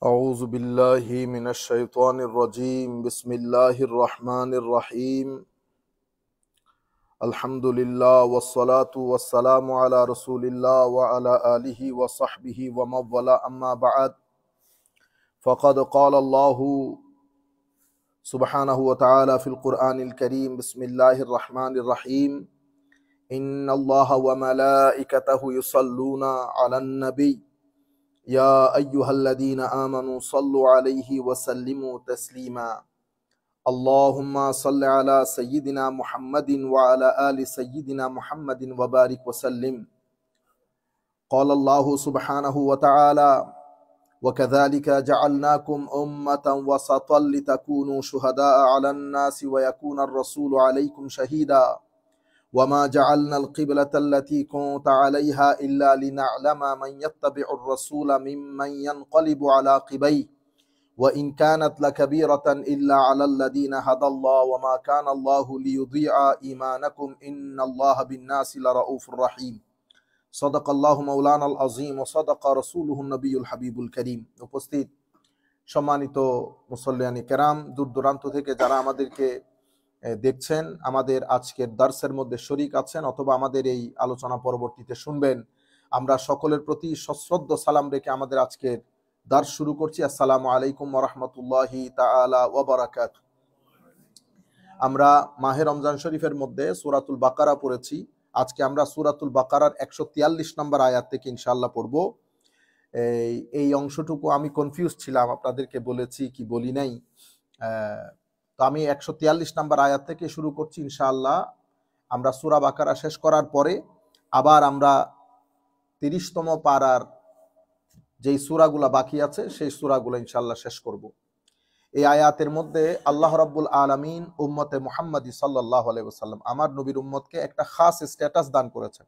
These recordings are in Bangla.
أعوذ بالله من الشيطان الرجيم بسم الله الرحمن الرحيم الحمد لله والصلاة والسلام على رسول الله وعلى آله وصحبه ومن والاه أما بعد فقد قال الله سبحانه وتعالى في القرآن الكريم بسم الله الرحمن الرحيم إن الله وملائكته يصلون على النبي يا أيها الذين آمنوا صلوا عليه وسلموا تسليما اللهم صل على سيدنا محمد وعلى آل سيدنا محمد وبارك وسلم قال الله سبحانه وتعالى وكذلك جعلناكم أمة وسطا لتكونوا شهداء على الناس ويكون الرسول عليكم شهيدا وما جعلنا القبلة التي كنت عليها إلا لنعلم من يتبع الرسول ممن ينقلب على عقبيه وإن كانت لكبيرة إلا على الذين هدى الله وما كان الله ليضيع إيمانكم إن الله بالناس لرؤوف رحيم صدق الله مولانا العظيم وصدق رسوله النبي الحبيب الكريم উপস্থিত সম্মানিত মুসল্লিয়ানি কেরাম, দূর দূরান্ত থেকে যারা আমাদেরকে দেখছেন, আমাদের আজকের দার্সের মধ্যে শরীক আছেন অথবা আমাদের এই আলোচনা পরবর্তীতে শুনবেন, আমরা সকলের প্রতি সশ্রদ্ধ সালাম রেখে আমাদের আজকের দার্স শুরু করছি। আসসালামু আলাইকুম ওয়া রাহমাতুল্লাহি তাআলা ওয়া বারাকাতুহু। আমরা মাহে রমজান শরীফের মধ্যে সূরাতুল বাকারা পড়েছি। আজকে আমরা সূরাতুল বাকারার 143 নম্বর আয়াত থেকে ইনশাআল্লাহ পড়ব। এই অংশটুকু আমি কনফিউজ ছিলাম, আপনাদেরকে বলেছি কি বলি নাই। তো আমি 143 নম্বর আয়াত থেকে শুরু করছি ইনশাআল্লাহ। আমরা সূরা বাকারা শেষ করার পরে আবার আমরা 30তম পারার যেই সূরাগুলা বাকি আছে সেই সূরাগুলো ইনশাআল্লাহ শেষ করব। এই আয়াতের মধ্যে আল্লাহ রাব্বুল আলামিন উম্মতে মুহাম্মাদি সাল্লাল্লাহু আলাইহি ওয়াসাল্লাম, আমার নবীর উম্মতকে একটা খাস স্ট্যাটাস দান করেছেন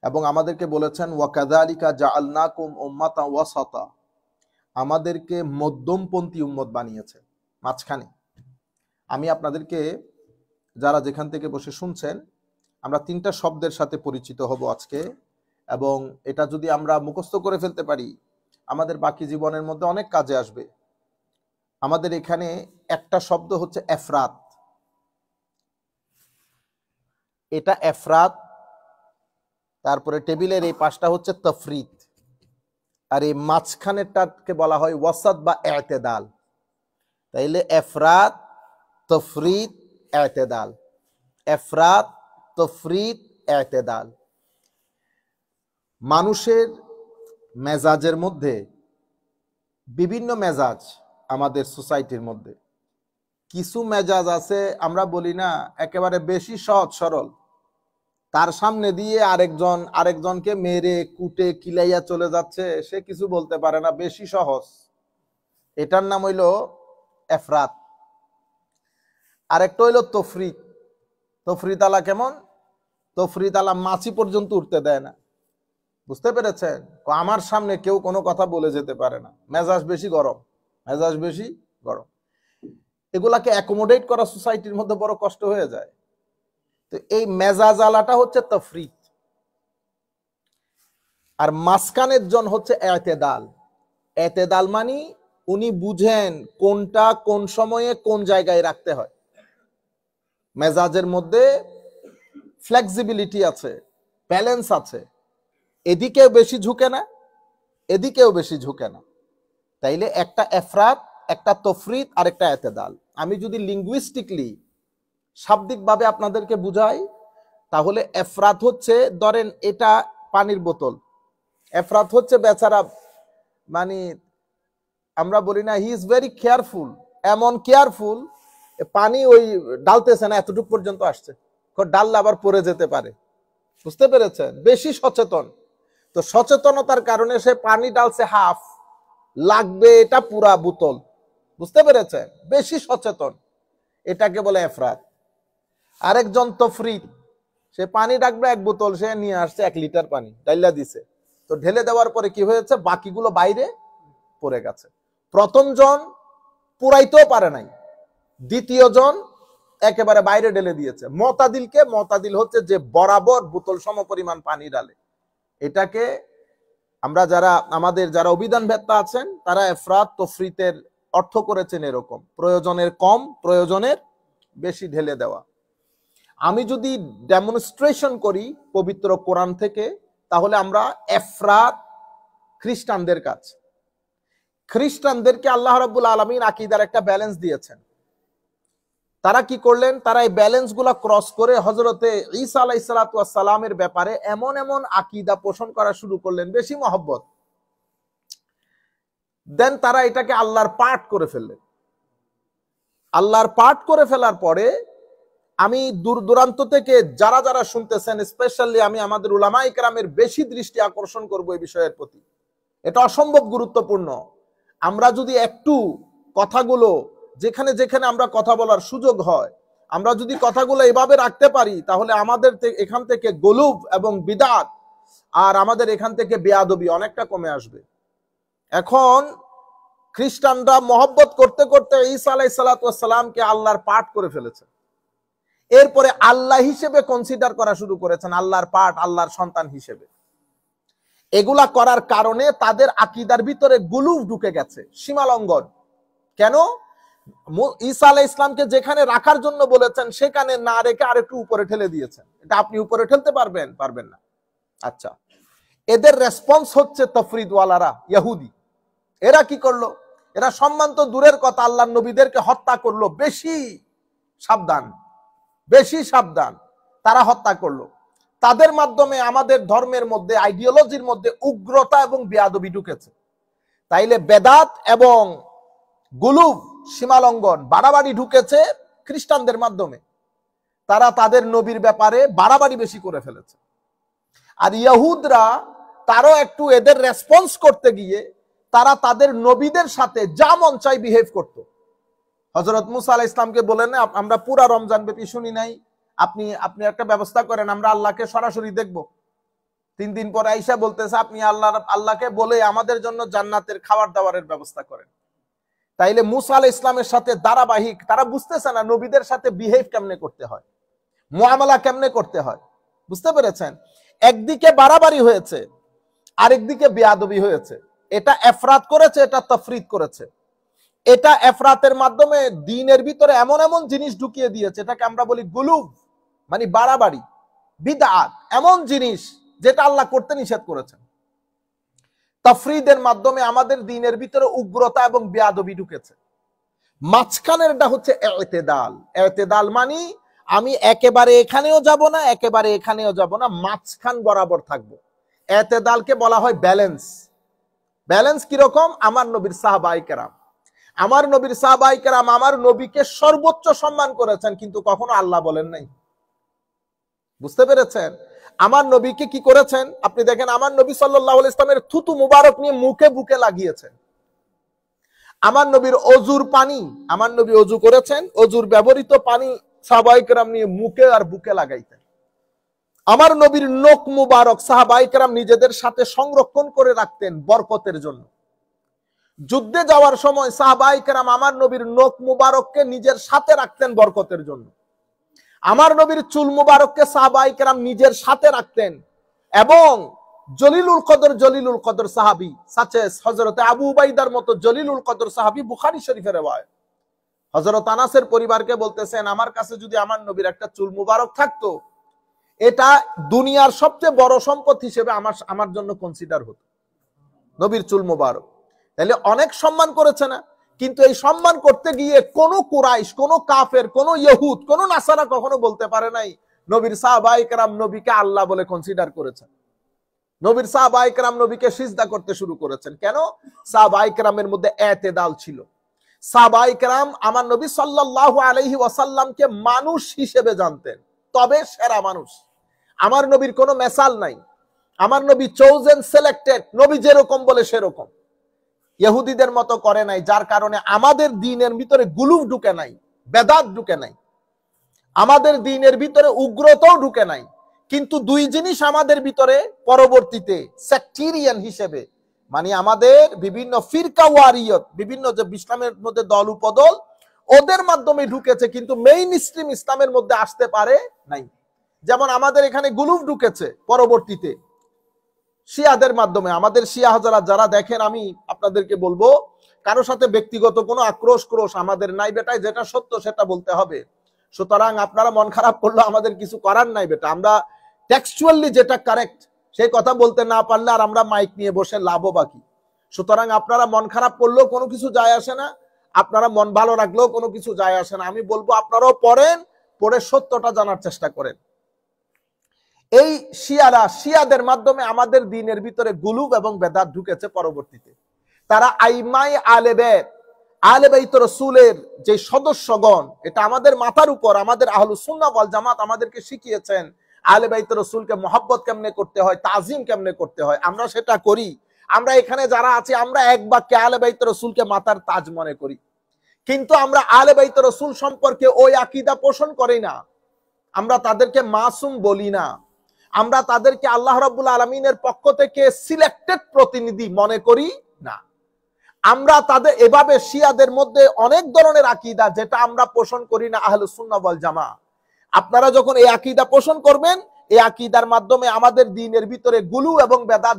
এবং আমাদেরকে বলেছেন ওয়া কাযালিকা জাআলনাকুম উম্মাতান ওয়াসাতা, আমাদেরকে মধ্যমপন্থী উম্মত বানিয়েছে, মাঝখানে। আমি আপনাদেরকে, যারা যেখান থেকে বসে শুনছেন, আমরা 3টা শব্দের সাথে পরিচিত হব আজকে, এবং এটা যদি আমরা মুখস্থ করে ফেলতে পারি আমাদের বাকি জীবনের মধ্যে অনেক কাজে আসবে। আমাদের এখানে একটা শব্দ হচ্ছে এফরাত, এটা এফরাত। তারপরে টেবিলের এই পাশটা হচ্ছে তফরিত, আর এই মাঝখানেরটাকে বলা হয় ওয়াসাত বা ইতিদাল। তাইলে এফরাত, তফরিত, ইতিদাল, এফরাত, তফরিত, ইতিদাল। মানুষের মেজাজের মধ্যে বিভিন্ন মেজাজ, আমাদের সোসাইটির মধ্যে কিছু মেজাজ আছে, আমরা বলি না একেবারে বেশি সহজ সরল, তার সামনে দিয়ে আরেকজনকে মেরে কুটে কিলাইয়া চলে যাচ্ছে, সে কিছু বলতে পারে না, বেশি সহজ। এটার নাম হইল এফরাত। আরেকটা হইল তফরিত। তফরিত আলা কেমন? তফরিত আলা মাছি পর্যন্ত উঠতে দেয় না, বুঝতে পেরেছেন? আমার সামনে কেউ কোনো কথা বলে যেতে পারে না, মেজাজ বেশি গরম, মেজাজ বেশি গরম। এগুলাকে অ্যাকোমোডেট করা সোসাইটির মধ্যে বড় কষ্ট হয়ে যায়। তো এই মেজাজ আলাটা হচ্ছে তফরিত, আর মাঝখানের জন হচ্ছে ইতিদাল। ইতিদাল মানে উনি বুঝেন কোনটা কোন সময়ে কোন জায়গায় রাখতে হয়। মেজাজের মধ্যে ফ্লেক্সিবিলিটি আছে, ব্যালেন্স আছে, এদিকেও বেশি ঝুঁকে না, এদিকেও বেশি ঝুঁকে না। তাইলে একটা এফরাত, একটা তফরিত আর একটা ইতিদাল। আমি যদি লিঙ্গুইস্টিকলি শাব্দিকভাবে আপনাদেরকে বুঝাই, তাহলে এফরাত হচ্ছে, ধরেন এটা পানির বোতল, এফরাত হচ্ছে বেচারা, মানে আমরা বলি না হি ইজ ভেরি কেয়ারফুল, এমন কেয়ারফুল, পানি ওই ডালতেছে না, এতটুকু পর্যন্ত আসছে, ডাললে আবার পড়ে যেতে পারে, বুঝতে পেরেছেন? বেশি সচেতন। তো সচেতনতার কারণে সে পানি ডালছে হাফ, লাগবে এটা পুরা বোতল, বুঝতে পেরেছেন? বেশি সচেতন, এটাকে বলে এফরাত। আরেকজন তফরিত, সে পানি ডাকবে 1 বোতল, সে নিয়ে আসছে 1 লিটার পানি, ডাইলা দিছে, তো ঢেলে দেওয়ার পরে কি হয়েছে, বাকিগুলো বাইরে পড়ে গেছে। প্রথম জন পুরাইতেও পারে নাই, দ্বিতীয় জন একেবারে বাইরে ঢেলে দিয়েছে। মতাদিল হচ্ছে যে বরাবর বোতল সমপরিমাণ পানি ডালে, এটাকে আমরা যারা আমাদের যারা অভিধান ভেত্তা আছেন তারা এফরাত তফরিতের অর্থ করেছেন এরকম, প্রয়োজনের কম প্রয়োজনের বেশি ঢেলে দেওয়া। আমি যদি ডেমনস্ট্রেশন করি পবিত্র কোরআন থেকে, তাহলে আমরা এফরাত খ্রিস্টানদের কাজ। খ্রিস্টানদেরকে আল্লাহ রাব্বুল আলামিন আকীদার একটা ব্যালেন্স দিয়েছেন। তারা কি করলেন? তারা এই ব্যালেন্স গুলা ক্রস করে হযরতে ঈসা আলাইহিস সালাতু ওয়াস সালামের ব্যাপারে এমন এমন আকীদা পোষণ করা শুরু করলেন, বেশি মহব্বত। দেন তারা এটাকে আল্লাহর পার্ট করে ফেললেন। আল্লাহর পার্ট করে ফেলার পরে আমি দূর দূরান্ত থেকে যারা যারা শুনতেছেন, স্পেশালি আমি আমাদের উলামায়ে কেরামের বেশি দৃষ্টি আকর্ষণ করব এই বিষয়ের প্রতি। এটা অসম্ভব গুরুত্বপূর্ণ। আমরা যদি একটু কথাগুলো যেখানে যেখানে আমরা কথা বলার সুযোগ হয়, আমরা যদি কথাগুলো এভাবে রাখতে পারি, তাহলে আমাদের এখান থেকে গলুব এবং বিদআত আর আমাদের এখান থেকে বেয়াদবি অনেকটা কমে আসবে। এখন খ্রিস্টানরা মহব্বত করতে করতে ঈসা আলাইহিস সালাতু ওয়াস সালামকে আল্লাহর পার্ট করে ফেলেছে। এরপরে আল্লাহ হিসেবে কনসিডার করা শুরু করেছেন, আল্লাহর পার্ট, আল্লাহর সন্তান হিসেবে। এগুলা করার কারণে তাদের আকীদার ভিতরে গুলুফ ঢুকে গেছে, সীমালঙ্ঘন। কেন? ঈসা আলাইহিস সালামকে যেখানে রাখার জন্য বলেছেন সেখানে না রেখে আরেকটু উপরে ঠেলে দিয়েছেন। এটা আপনি উপরে ঠেলতে পারবেন? পারবেন না। আচ্ছা, এদের রেসপন্স হচ্ছে তফরিদওয়ালারা, ইহুদি। এরা কি করলো? এরা সম্মান তো দূরের কথা, আল্লাহর নবীদেরকে হত্যা করলো। বেশি সাবধান, বেশি সাবধান। তারা হত্যা করলো। তাদের মাধ্যমে আমাদের ধর্মের মধ্যে, আইডিওলজির মধ্যে উগ্রতা এবং বেয়াদবি ঢুকেছে। তাইলে বেদাত এবং গুলুব, সীমালঙ্ঘন, বাড়াবাড়ি ঢুকেছে খ্রিস্টানদের মাধ্যমে। তারা তাদের নবীর ব্যাপারে বাড়াবাড়ি বেশি করে ফেলেছে। আর ইহুদরা তারও একটু এদের রেসপন্স করতে গিয়ে তারা তাদের নবীদের সাথে যা মন চাই বিহেভ করত। হযরত মুসা আলাইহিস সালামকে বলেন, আমরা পুরা রমজান ব্যাপী শুনি নাই, আপনি আপনি একটা ব্যবস্থা করেন, আমরা আল্লাহকে সরাসরি দেখব। 3 দিন পরে আয়েশা বলতেছে, আপনি আল্লাহকে বলে আমাদের জন্য জান্নাতের খাবার দাবারের ব্যবস্থা করেন। তাইলে মুসা আলাইহিস সালামের সাথে ধারাবাহিক, তারা বুঝতেছে না নবীদের সাথে বিহেভ কেমনে করতে হয়, মুআমালা কেমনে করতে হয়। বুঝতে পেরেছেন? একদিকে বাড়াবাড়ি হয়েছে, আরেকদিকে বেয়াদবি হয়েছে। এটা এফরাত করেছে, এটা তাফরিদ করেছে। এটা এফরাতের মাধ্যমে দ্বীনের ভিতরে এমন এমন জিনিস ঢুকিয়ে দিয়েছে, এটাকে আমরা বলি গুলুব, মানে বাড়াবাড়ি, বিদআত, এমন জিনিস যেটা আল্লাহ করতে নিষেধ করেছেন। তাফরিদের মাধ্যমে আমাদের দ্বীনের ভিতরে উগ্রতা এবং বেয়াদবি ঢুকেছে। মাঝখানেরটা হচ্ছে ইতিদাল। ইতিদাল মানে আমি একেবারে এখানেও যাব না, একেবারে এখানেও যাব না, মাঝখান বরাবর থাকবো। ইতিদালকে বলা হয় ব্যালেন্স। ব্যালেন্স কিরকম? আমার নবীর সাহাবায়ে কেরাম, আমার নবীর সাহাবায়ে কেরাম আমার নবীকে সর্বোচ্চ সম্মান করেছেন, কিন্তু কখনো আল্লাহ বলেন নাই। বুঝতে পেরেছেন? আমার নবীকে কি করেছেন? আপনি দেখেন, আমার নবী সাল্লাল্লাহু আলাইহি ওয়াসাল্লামের থুতু মুবারক নিয়ে মুখে বুকে লাগিয়েছেন। আমার নবীর অজুর পানি, আমার নবী অজু করেছেন, অজুর ব্যবহৃত পানি সাহাবায়ে কেরাম নিয়ে মুখে আর বুকে লাগাইতেন। আমার নবীর নখ মুবারক সাহাবায়ে কেরাম নিজেদের সাথে সংরক্ষণ করে রাখতেন বরকতের জন্য। যুদ্ধে যাওয়ার সময় সাহাবায়ে কেরাম আমার নবীর নখ মুবারককে নিজের সাথে রাখতেন বরকতের জন্য। আমার নবীর চুল মুবারককে সাহাবায়ে কেরাম নিজের সাথে রাখতেন। এবং জলিলুল কদর সাহাবী, সাচেস হযরত আবু উবাইদার মতো জলিলুল কদর সাহাবী, বুখারী শরীফের riwayat। হযরত আনাসের পরিবারকে বলতেছেন, আমার কাছে যদি আমার নবীর একটা চুল মুবারক থাকতো, এটা দুনিয়ার সবচেয়ে বড় সম্পদ হিসেবে আমার জন্য কনসিডার হতো, নবীর চুল মুবারক। তাহলে অনেক সম্মান করেছে না? কিন্তু এই সম্মান করতে গিয়ে কোন কুরাইশ, কোন কাফের, কোন ইহুদ, কোন নাসারা কখনো বলতে পারে নাই নবীর সাহাবায়ে কেরাম নবীকে আল্লাহ বলে কনসিডার করেছেন। নবীর সাহাবায়ে কেরাম নবীকে সিজদা করতে শুরু করেছেন। কেন? সাহাবায়ে কেরামের মধ্যে ইতিদাল ছিল। সাহাবায়ে কেরাম আমার নবী সাল্লাল্লাহু আলাইহি ওয়াসাল্লামকে মানুষ হিসেবে জানতেন, তবে সেরা মানুষ। আমার নবীর কোনো মেসাল নাই। আমার নবী চোজেন, সিলেক্টেড, নবী যেরকম বলে সেরকম। ইহুদিদের মতো করে নাই, যার কারণে আমাদের দ্বীনের ভিতরে গুলুফ ঢুকে নাই, বেদাত ঢুকে নাই, আমাদের দ্বীনের ভিতরে উগ্রতাও ঢুকে নাই। কিন্তু দুই জিনিস আমাদের ভিতরে পরবর্তীতে সেক্টেরিয়ান হিসেবে, মানে আমাদের বিভিন্ন ফিরকা ওয়ারিয়ত, বিভিন্ন যে ইসলামের মধ্যে দল উপদল, ওদের মাধ্যমে ঢুকেছে, কিন্তু মেইন স্ট্রিম ইসলামের মধ্যে আসতে পারে নাই। যেমন আমাদের এখানে গুলুফ ঢুকেছে পরবর্তীতে, শিয়াদের মাধ্যমে। আমাদের শিয়া হাজারা যারা দেখেন, আমি আপনাদেরকে বলবো, কারোর সাথে ব্যক্তিগত কোনো ক্রোশ আমাদের নাই বেটা, যেটা সত্য সেটা বলতে হবে। সুতরাং আপনারা মন খারাপ করলে আমাদের কিছু করার নাই বেটা, আমরা টেক্সচুয়ালি যেটা কারেক্ট সেই কথা বলতে না পারলে আর আমরা মাইক নিয়ে বসে লাভও বাকি। সুতরাং আপনারা মন খারাপ করলেও কোনো কিছু যায় আসে না, আপনারা মন ভালো রাখলেও কোনো কিছু যায় আসে না। আমি বলবো আপনারাও পড়েন, পড়ে সত্যটা জানার চেষ্টা করেন। এই শিয়াদের মাধ্যমে আমাদের দ্বীনের ভিতরে গুলুব এবং বেদাত ঢুকেছে পরবর্তীতে। তারা আইমাই আহলে বাইত রাসূলের যে সদস্যগণ, এটা আমাদের মাথার উপর, আমাদের আহলুস সুন্নাহ ওয়াল জামাত আমাদেরকে শিখিয়েছেন আহলে বাইত রাসূলকে মহব্বত কেমনে করতে হয়, তাজিম কেমনে করতে হয়, আমরা সেটা করি। আমরা এখানে যারা আছি, আমরা এক বাক্যে আহলে বাইত রাসূলকে মাথার তাজ মনে করি, কিন্তু আমরা আহলে বাইত রাসূল সম্পর্কে ওই আকীদা পোষণ করি না। আমরা তাদেরকে মাসুম বলি না, আমরা তাদেরকে আল্লাহ রাব্বুল আলামিনের পক্ষ থেকে সিলেক্টেড প্রতিনিধি মনে করি না। আমরা তাদের এভাবে শিয়াদের মধ্যে অনেক ধরনের আকীদা যেটা আমরা পোষণ করি না আহলুস সুন্নাহ ওয়াল জামাত। আপনারা যখন এই আকীদা পোষণ করবেন, এই আকীদার মাধ্যমে আমাদের দ্বীনের ভিতরে গুলু এবং বেদাত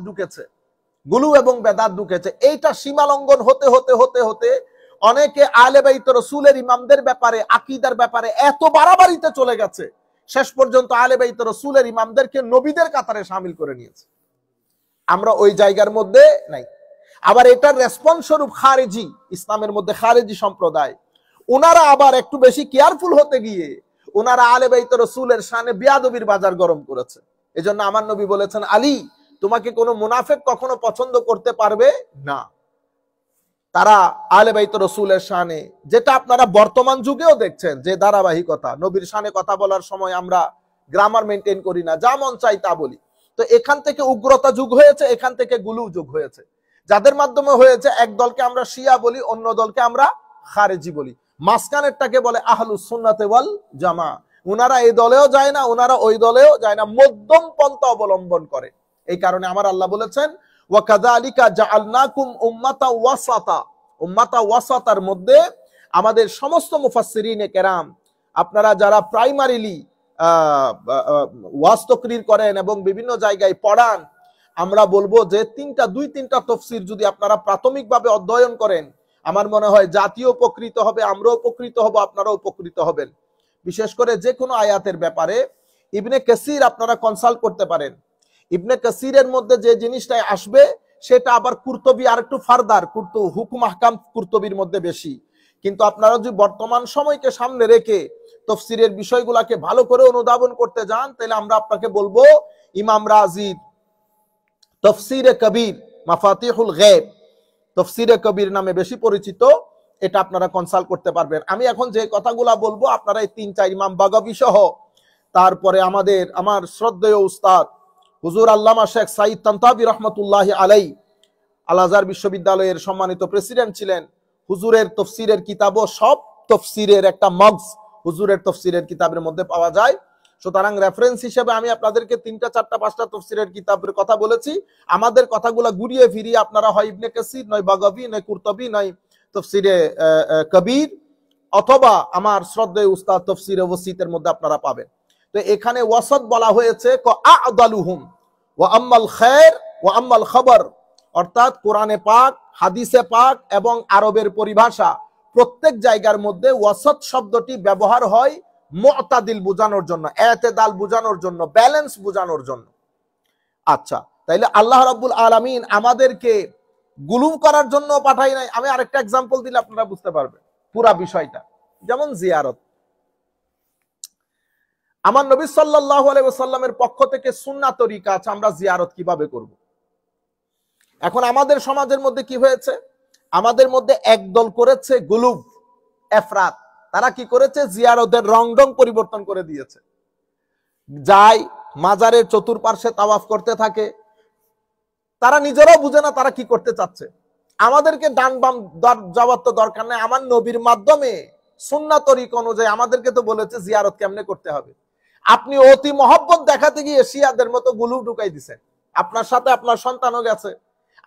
ঢুকেছে। এইটা সীমা লঙ্ঘন হতে হতে হতে হতে অনেকে আহলে বাইত রাসূলের ইমামদের ব্যাপারে, আকীদার ব্যাপারে এত বাড়াবাড়িতে চলে গেছে, শেষ পর্যন্ত আহলে বাইত রাসূলের ইমামদেরকে নবীদের কাতারে শামিল করে নিয়েছে। আমরা ওই জায়গার মধ্যে নাই। আবার এটার রেসপন্স স্বরূপ খারেজি, ইসলামের মধ্যে খারেজি সম্প্রদায়, ওনারা আবার একটু বেশি কেয়ারফুল হতে গিয়ে ওনারা আহলে বাইত রাসূলের শানে বিয়াদবির বাজার গরম করেছে। এজন্য আমার নবী বলেছেন, আলী, তোমাকে কোনো মুনাফিক কখনো পছন্দ করতে পারবে না। তারা আহলে বাইত রাসূলের শানে, যেটা আপনারা বর্তমান যুগেও দেখছেন যে ধারাবাহিকতা, নবীর শানে কথা বলার সময় আমরা গ্রামার মেনটেন করি না, যা মন চাই তা বলি। তো এখান থেকে উগ্রতা যুগ হয়েছে, এখান থেকে গুলু যুগ হয়েছে, যাদের মাধ্যমে হয়েছে এক দলকে আমরা শিয়া বলি, অন্য দলকে আমরা খারেজি বলি, মাঝখানেরটাকে বলে আহলুস সুন্নাতে ওয়াল জামা। ওনারা এই দলেও যায় না, ওনারা ওই দলেও যায় না, মধ্যম পন্থা অবলম্বন করে। এই কারণে আমার আল্লাহ বলেছেন, ওয়া কাযালিকা জাআলনাকুম উম্মাতাও ওয়াসাতা। উম্মাতা ওয়াসাতার মধ্যে আমাদের সমস্ত মুফাসসিরিনে কেরাম, আপনারা যারা প্রাইমারিলি ওয়াজ তাকরীর করেন এবং বিভিন্ন জায়গায় পড়ান, আমরা বলবো যে দুই তিনটা তাফসীর যদি আপনারা প্রাথমিকভাবে অধ্যয়ন করেন, আমার মনে হয় জাতীয় উপকৃত হবে, আমরাও উপকৃত হব, আপনারাও উপকৃত হবেন। বিশেষ করে যে কোনো আয়াতের ব্যাপারে ইবনে কাসির আপনারা কনসাল্ট করতে পারেন। ইবনে কাসিরের মধ্যে যে জিনিসটাই আসবে সেটা আবার কুরতুবী আর একটু ফারদার, হুকুম আহকাম কুরতুবীর মধ্যে বেশি। কিন্তু আপনারা যদি বর্তমান সময়কে সামনে রেখে তাফসীরের বিষয়গুলোকে ভালো করে অনুধাবন করতে যান, তাহলে আমরা আপনাকে বলবো ইমাম রাজির তাফসীরে কবির, মাফাতিহুল গায়ব, তাফসীরে কবির নামে বেশি পরিচিত, এটা আপনারা কনসাল্ট করতে পারবেন। আমি এখন যে কথাগুলা বলবো আপনারা এই 3-4 ইমাম বাগাবী সহ, তারপরে আমার শ্রদ্ধেয় উস্তাদ হুজুর আল্লামা শেখ সাঈদ তানতাবী রাহমাতুল্লাহি আলাইহি, আল আজহার বিশ্ববিদ্যালয়ের সম্মানিত প্রেসিডেন্ট ছিলেন। হুজুরের তফসিরের কিতাবও সব তফসিরের একটা মগজ হুজুরের তফসিরের কিতাবের মধ্যে পাওয়া যায়। সুতরাং রেফারেন্স হিসেবে আমি আপনাদেরকে 3টা 4টা 5টা তফসিরের কিতাবের কথা বলেছি। আমাদের কথাগুলো ঘুরিয়ে ফিরিয়ে আপনারা হয় ইবনে কাসির, নয় বাগাবী, নয় কুরতুবী, নয় তফসিরে কবির, অথবা আমার শ্রদ্ধেয় উস্তাদ তফসিরে ওয়াসিতের মধ্যে আপনারা পাবেন। তো এখানে ওয়াসাত বলা হয়েছে আ'দালুহুম ওয়া আম্মাল খায়র ওয়া আম্মাল খবর, অর্থাৎ কোরআনে পাক, হাদিসে পাক এবং আরবের পরিভাষা প্রত্যেক জায়গার মধ্যে ওয়াসাত শব্দটি ব্যবহার হয় মুতাদিল বোঝানোর জন্য, এতেদাল বোঝানোর জন্য, ব্যালেন্স বোঝানোর জন্য। আচ্ছা, তাইলে আল্লাহ রাব্বুল আলামিন আমাদেরকে গুলুম করার জন্য পাঠাই নাই। আমি আরেকটা এক্সাম্পল দিলে আপনারা বুঝতে পারবেন পুরা বিষয়টা। যেমন জিয়ারত, আমার নবী সাল্লাল্লাহু আলাইহি ওয়াসাল্লামের পক্ষ থেকে সুন্নাত তরিকা আছে, আমরা জিয়ারত কিভাবে করব। এখন আমাদের সমাজের মধ্যে কি হয়েছে, আমাদের মধ্যে একদল করেছে গুলুব, এফরাত। তারা কি করেছে, জিয়ারতের রং পরিবর্তন করে দিয়েছে। যায় মাজারের চতুর্পার্শ্বে তাওয়াফ করতে থাকে, তারা নিজেরাও বুঝে না তারা কি করতে চাচ্ছে। আমাদেরকে ডান বাম যাওয়ার তো দরকার নেই, আমার নবীর মাধ্যমে সুন্নাত তরিকা অনুযায়ী আমাদেরকে তো বলেছে জিয়ারত কেমনে করতে হবে। আপনি অতি মহব্বত দেখাতে গিয়ে শিয়াদের মতো গুলু ঢুকাই দিছেন, আপনার সাথে আপনার সন্তানও গেছে।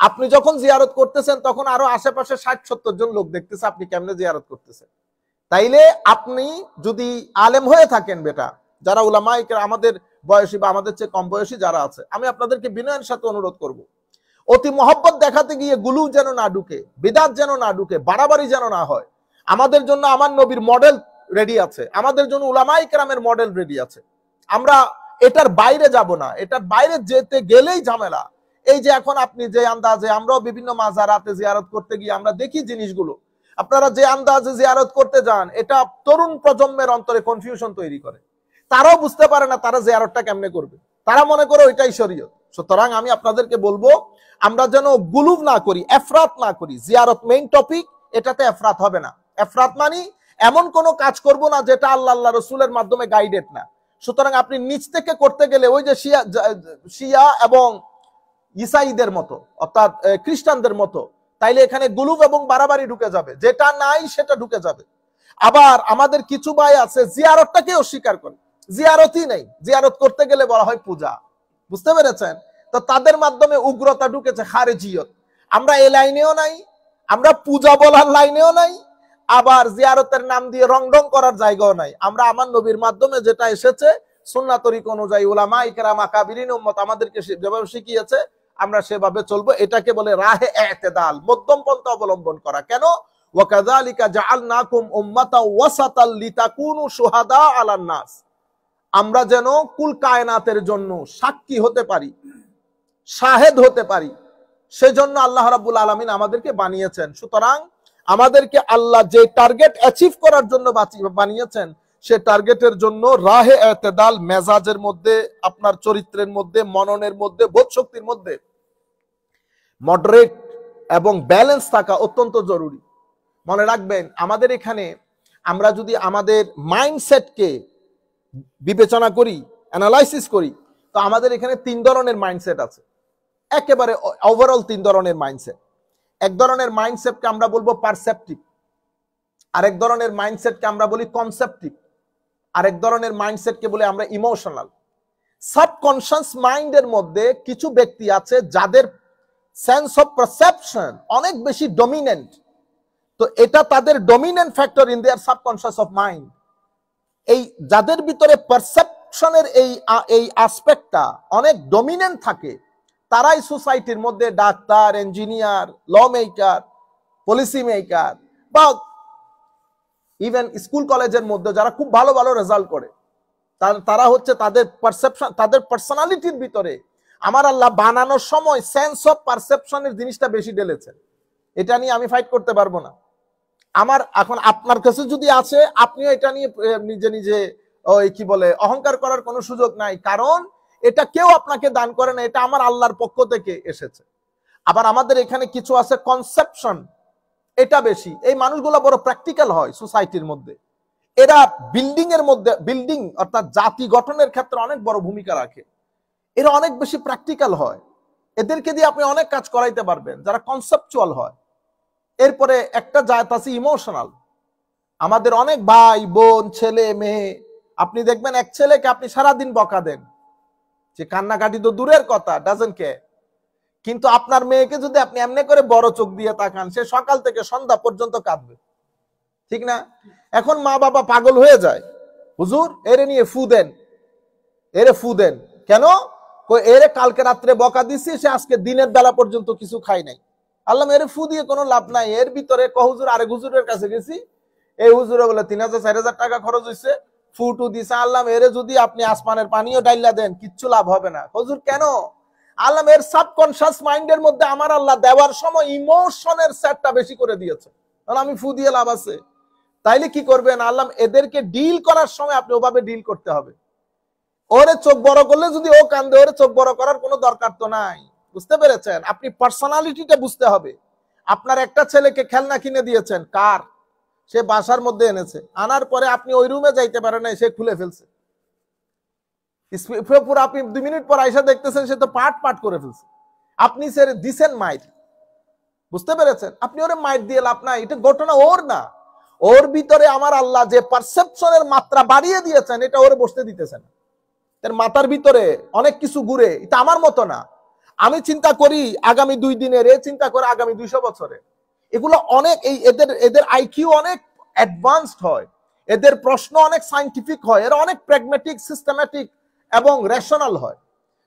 আপনি যখন জিয়ারত করতেছেন তখন আরো আশেপাশে 60-70 জন লোক দেখতেছে আপনি কেমনে জিয়ারত করতেছেন। তাইলে আপনি যদি আলেম হয়ে থাকেন বেটা, যারা উলামায়ে কেরাম আমাদের বয়সী বা আমাদের চেয়ে কম বয়সী যারা আছে, আমি আপনাদেরকে বিনয়ের সাথে অনুরোধ করব, অতি মহব্বত দেখাতে গিয়ে গুলু যেন না ঢুকে, বিদাত যেন না ঢুকে, বাড়াবাড়ি যেন না হয়। আমাদের জন্য আমার নবীর মডেল রেডি আছে, আমাদের জন্য উলামায়ে কেরামের মডেল রেডি আছে। আমরা এটার বাইরে যাব না, এটার বাইরে যেতে গেলেই ঝামেলা। এই যে এখন আপনি যে আন্দাজে, আমরাও বিভিন্ন মাজারাতে জিয়ারত করতে গিয়ে আমরা দেখি জিনিসগুলো, আপনারা যে আন্দাজে জিয়ারত করতে যান, এটা তরুণ প্রজন্মের অন্তরে কনফিউশন তৈরি করে। তারাও বুঝতে পারে না তারা জিয়ারতটা কেমনে করবে, তারা মনে করে ওইটাই শরীয়ত। সুতরাং আমি আপনাদেরকে বলবো, আমরা যেন গুলুভ না করি, এফরাত না করি। জিয়ারত মেইন টপিক, এটাতে এফরাত হবে না। এফরাত মানে এমন কোনো কাজ করব না যেটা আল্লাহ রসুলের মাধ্যমে গাইডেড না। সুতরাং আপনি নিচ থেকে করতে গেলে ওই যে শিয়া এবং ইসাইদের মতো, অর্থাৎ খ্রিস্টানদের মতো, তাইলে এখানে গুলুভ এবং বাড়াবাড়ি ঢুকে যাবে, যেটা নাই সেটা ঢুকে যাবে। আবার আমাদের কিছু ভাই আছে জিয়ারতটাকে অস্বীকার করে, জিয়ারতই নেই, জিয়ারত করতে গেলে বলা হয় পূজা। বুঝতে পেরেছেন? তো তাদের মাধ্যমে উগ্রতা ঢুকেছে, খারেজিয়ত। আমরা এই লাইনেও নাই, আমরা পূজা বলার লাইনেও নাই, আবার জিয়ারতের নাম দিয়ে রং রং করার জায়গাও নাই। আমরা আমার নবীর মাধ্যমে যেটা এসেছে সুন্নাত তরিকা অনুযায়ী, উলামায়ে কেরাম আকাবিরিন উম্মত আমাদেরকে যেভাবে শিখিয়েছে আমরা সেভাবে চলবো। এটাকে বলে রাহে ইতিদাল, মধ্যম পন্থা অবলম্বন করা। কেন? ওয়াকাযালিকা জাআলনাকুম উম্মাতাও ওয়াসাতাল লিতাকুনু শুহাদা আলান নাস, আমরা যেন কুল কায়নাতের জন্য সাক্ষী হতে পারি, শাহেদ হতে পারি, সেজন্য আল্লাহ রাব্বুল আলামিন আমাদেরকে বানিয়েছেন। সুতরাং আমাদেরকে আল্লাহ যে টার্গেট অ্যাচিভ করার জন্য বানিয়েছেন, সে টার্গেটের জন্য রাহে ইতিদাল, মেজাজের মধ্যে, আপনার চরিত্রের মধ্যে, মননের মধ্যে, বোধ শক্তির মধ্যে মডারেট এবং ব্যালেন্স থাকা অত্যন্ত জরুরি। মনে রাখবেন, আমাদের এখানে আমরা যদি আমাদের মাইন্ডসেটকে বিবেচনা করি, অ্যানালাইসিস করি, তো আমাদের এখানে 3 ধরনের মাইন্ডসেট আছে, একেবারে ওভারঅল 3 ধরনের মাইন্ডসেট। এক ধরনের মাইন্ডসেটকে আমরা বলবো পারসেপটিভ, আরেক ধরনের মাইন্ডসেটকে আমরা বলি কনসেপটিভ, আরেক ধরনের মাইন্ডসেটকে বলি আমরা ইমোশনাল। সাবকনশিয়াস মাইন্ডের মধ্যে কিছু ব্যক্তি আছে যাদের সেন্স অফ পারসেপশন অনেক বেশি ডমিনেন্ট, তো এটা তাদের dominant factor in their subconscious of mind. এই যাদের ভিতরে পারসেপশনের এই অ্যাসপেক্টটা অনেক ডমিনেন্ট থাকে, তারাই সোসাইটির মধ্যে doctor, engineer, law maker, policy maker, বা ইভেন স্কুল কলেজের মধ্যে যারা খুব ভালো ভালো রেজাল্ট করে, তারা হচ্ছে তাদের পারসেপশন, তাদের পার্সোনালিটির ভিতরে আমার আল্লাহ বানানোর সময় সেন্স অফ পারসেপশনের জিনিসটা বেশি ঢেলেছে। এটা নিয়ে আমি ফাইট করতে পারবো না। আমার এখন আপনার কাছে যদি আছে, আপনিও এটা নিয়ে নিজে নিজে ওই কি বলে অহংকার করার কোনো সুযোগ নাই, কারণ এটা কেউ আপনাকে দান করে না, এটা আমার আল্লাহর পক্ষ থেকে এসেছে। আবার আমাদের এখানে কিছু আছে কনসেপশন, এটা বেশি। এই মানুষগুলো বড় প্র্যাকটিক্যাল হয় সোসাইটির মধ্যে, এরা বিল্ডিং এর মধ্যে, বিল্ডিং অর্থাৎ জাতি গঠনের ক্ষেত্রে অনেক বড় ভূমিকা রাখে, এরা অনেক বেশি প্র্যাকটিক্যাল হয়, এদেরকে দিয়ে আপনি অনেক কাজ করাইতে পারবেন যারা কনসেপচুয়াল হয়। এরপরে একটা জাত আছে ইমোশনাল। আমাদের অনেক ভাই বোন, ছেলে মেয়ে, আপনি দেখবেন এক ছেলেকে আপনি সারাদিন বকা দেন, যে কান্নাকাটি তো দূরের কথা, ডাজেন্ট কেয়ার, কিন্তু আপনার মেয়েকে যদি আপনি এমনি করে বড় চোখ দিয়ে তাকান, সে সকাল থেকে সন্ধ্যা পর্যন্ত কাঁদবে, ঠিক না? এখন মা বাবা পাগল হয়ে যায়, হুজুর এরে নিয়ে ফু দেন, এরে ফু দেন। কেন? এরে কালকে রাত্রে বকা দিছি, সে আজকে দিনের বেলা পর্যন্ত কিছু খাই নাই। আল্লাহ এর ফু দিয়ে কোনো লাভ নাই। এর ভিতরে হুজুর আরেক হুজুরের কাছে গেছি, এই হুজুরে বলে 3000-4000 টাকা খরচ হয়েছে, ফুটু দিছে। আল্লাহ এরে যদি আপনি আসমানের পানিও ডাইলা দেন, কিচ্ছু লাভ হবে না। হুজুর কেন? আল্লাহ এর সাবকনশিয়াস মাইন্ডের মধ্যে আমার আল্লাহ দেওয়ার সময় ইমোশনের সেটটা বেশি করে দিয়েছে, কারণ আমি ফু দিয়ে লাভ আছে। তাইলে কি করবেন? আল্লাহ এদেরকে ডিল করার সময় আপনি ওভাবে ডিল করতে হবে। ওরে চোখ বড় করলে যদি ও কান্দে, ওরে চোখ বড় করার কোনো দরকার তো নাই। বুঝতে পেরেছেন? আপনি পার্সোনালিটিটা বুঝতে হবে। আপনার একটা ছেলেকে খেলনা কিনে দিয়েছেন, কার? সে বাসার মধ্যে এনেছে, আনার পরে আপনি ওই রুমে যাইতে পারেন না, সে খুলে ফেলছে। আপনি 2 মিনিট পর আইসা দেখতেছেন সে তো পাট পাট করে ফেলছে। আপনি সে দিছেন মাইর, বুঝতে পেরেছেন? আপনি ওরে মাইর দিয়ে লাভ নাই, এটা ঘটনা ওর না। ওর ভিতরে আমার আল্লাহ যে পারসেপশনের মাত্রা বাড়িয়ে দিয়েছেন, এটা ওরে বসতে দিতেছেন। তার মাথার ভিতরে অনেক কিছু ঘুরে, এটা আমার মতো না। আমি চিন্তা করি আগামী 2 দিনের, এ চিন্তা করে আগামী 200 বছরে। এগুলো অনেক, এই এদের আইকিউ অনেক অ্যাডভান্সড হয়, এদের প্রশ্ন অনেক সায়েন্টিফিক হয়, এরা অনেক প্র্যাগম্যাটিক, সিস্টেম্যাটিক এবং রেশনাল হয়।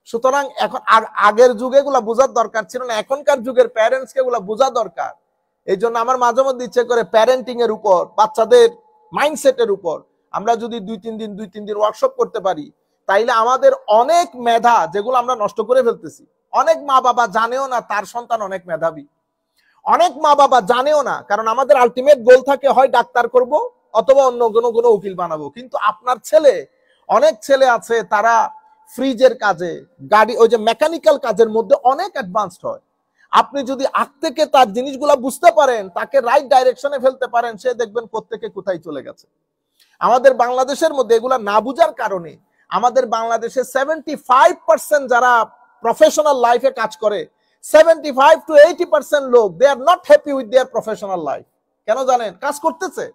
সুতরাং এখন আগের যুগে এগুলা বোঝার দরকার ছিল না, এখনকার যুগের প্যারেন্টস কে এগুলা বোঝা দরকার। এই জন্য আমার মাঝে মধ্যে ইচ্ছে করে প্যারেন্টিং এর উপর, বাচ্চাদের মাইন্ডসেটের উপর আমরা যদি দুই তিন দিন ওয়ার্কশপ করতে পারি, তাইলে আমাদের অনেক মেধা যেগুলো আমরা নষ্ট করে ফেলতেছি। অনেক মা বাবা জানেও না তার সন্তান অনেক মেধাবী, অনেক মা বাবা জানেও না, কারণ আমাদের আলটিমেট গোল থাকে হয় ডাক্তার করব অথবা অন্য কোনো উকিল বানাবো। কিন্তু আপনার ছেলে, অনেক ছেলে আছে তারা ফ্রিজের কাজে, গাড়ি, ওই যে মেকানিক্যাল কাজের মধ্যে অনেক অ্যাডভান্সড হয়। আপনি যদি আগ থেকে তার জিনিসগুলো বুঝতে পারেন, তাকে রাইট ডাইরেকশনে ফেলতে পারেন, সে দেখবেন কোত্থেকে কোথায় চলে গেছে। আমাদের বাংলাদেশের মধ্যে এগুলা না বুঝার কারণে আমাদের বাংলাদেশে 75% যারা প্রফেশনাল লাইফে কাজ করে, 75 to 80% লোক they are not happy with their professional life. কেন জানেন? কাজ করতেছে,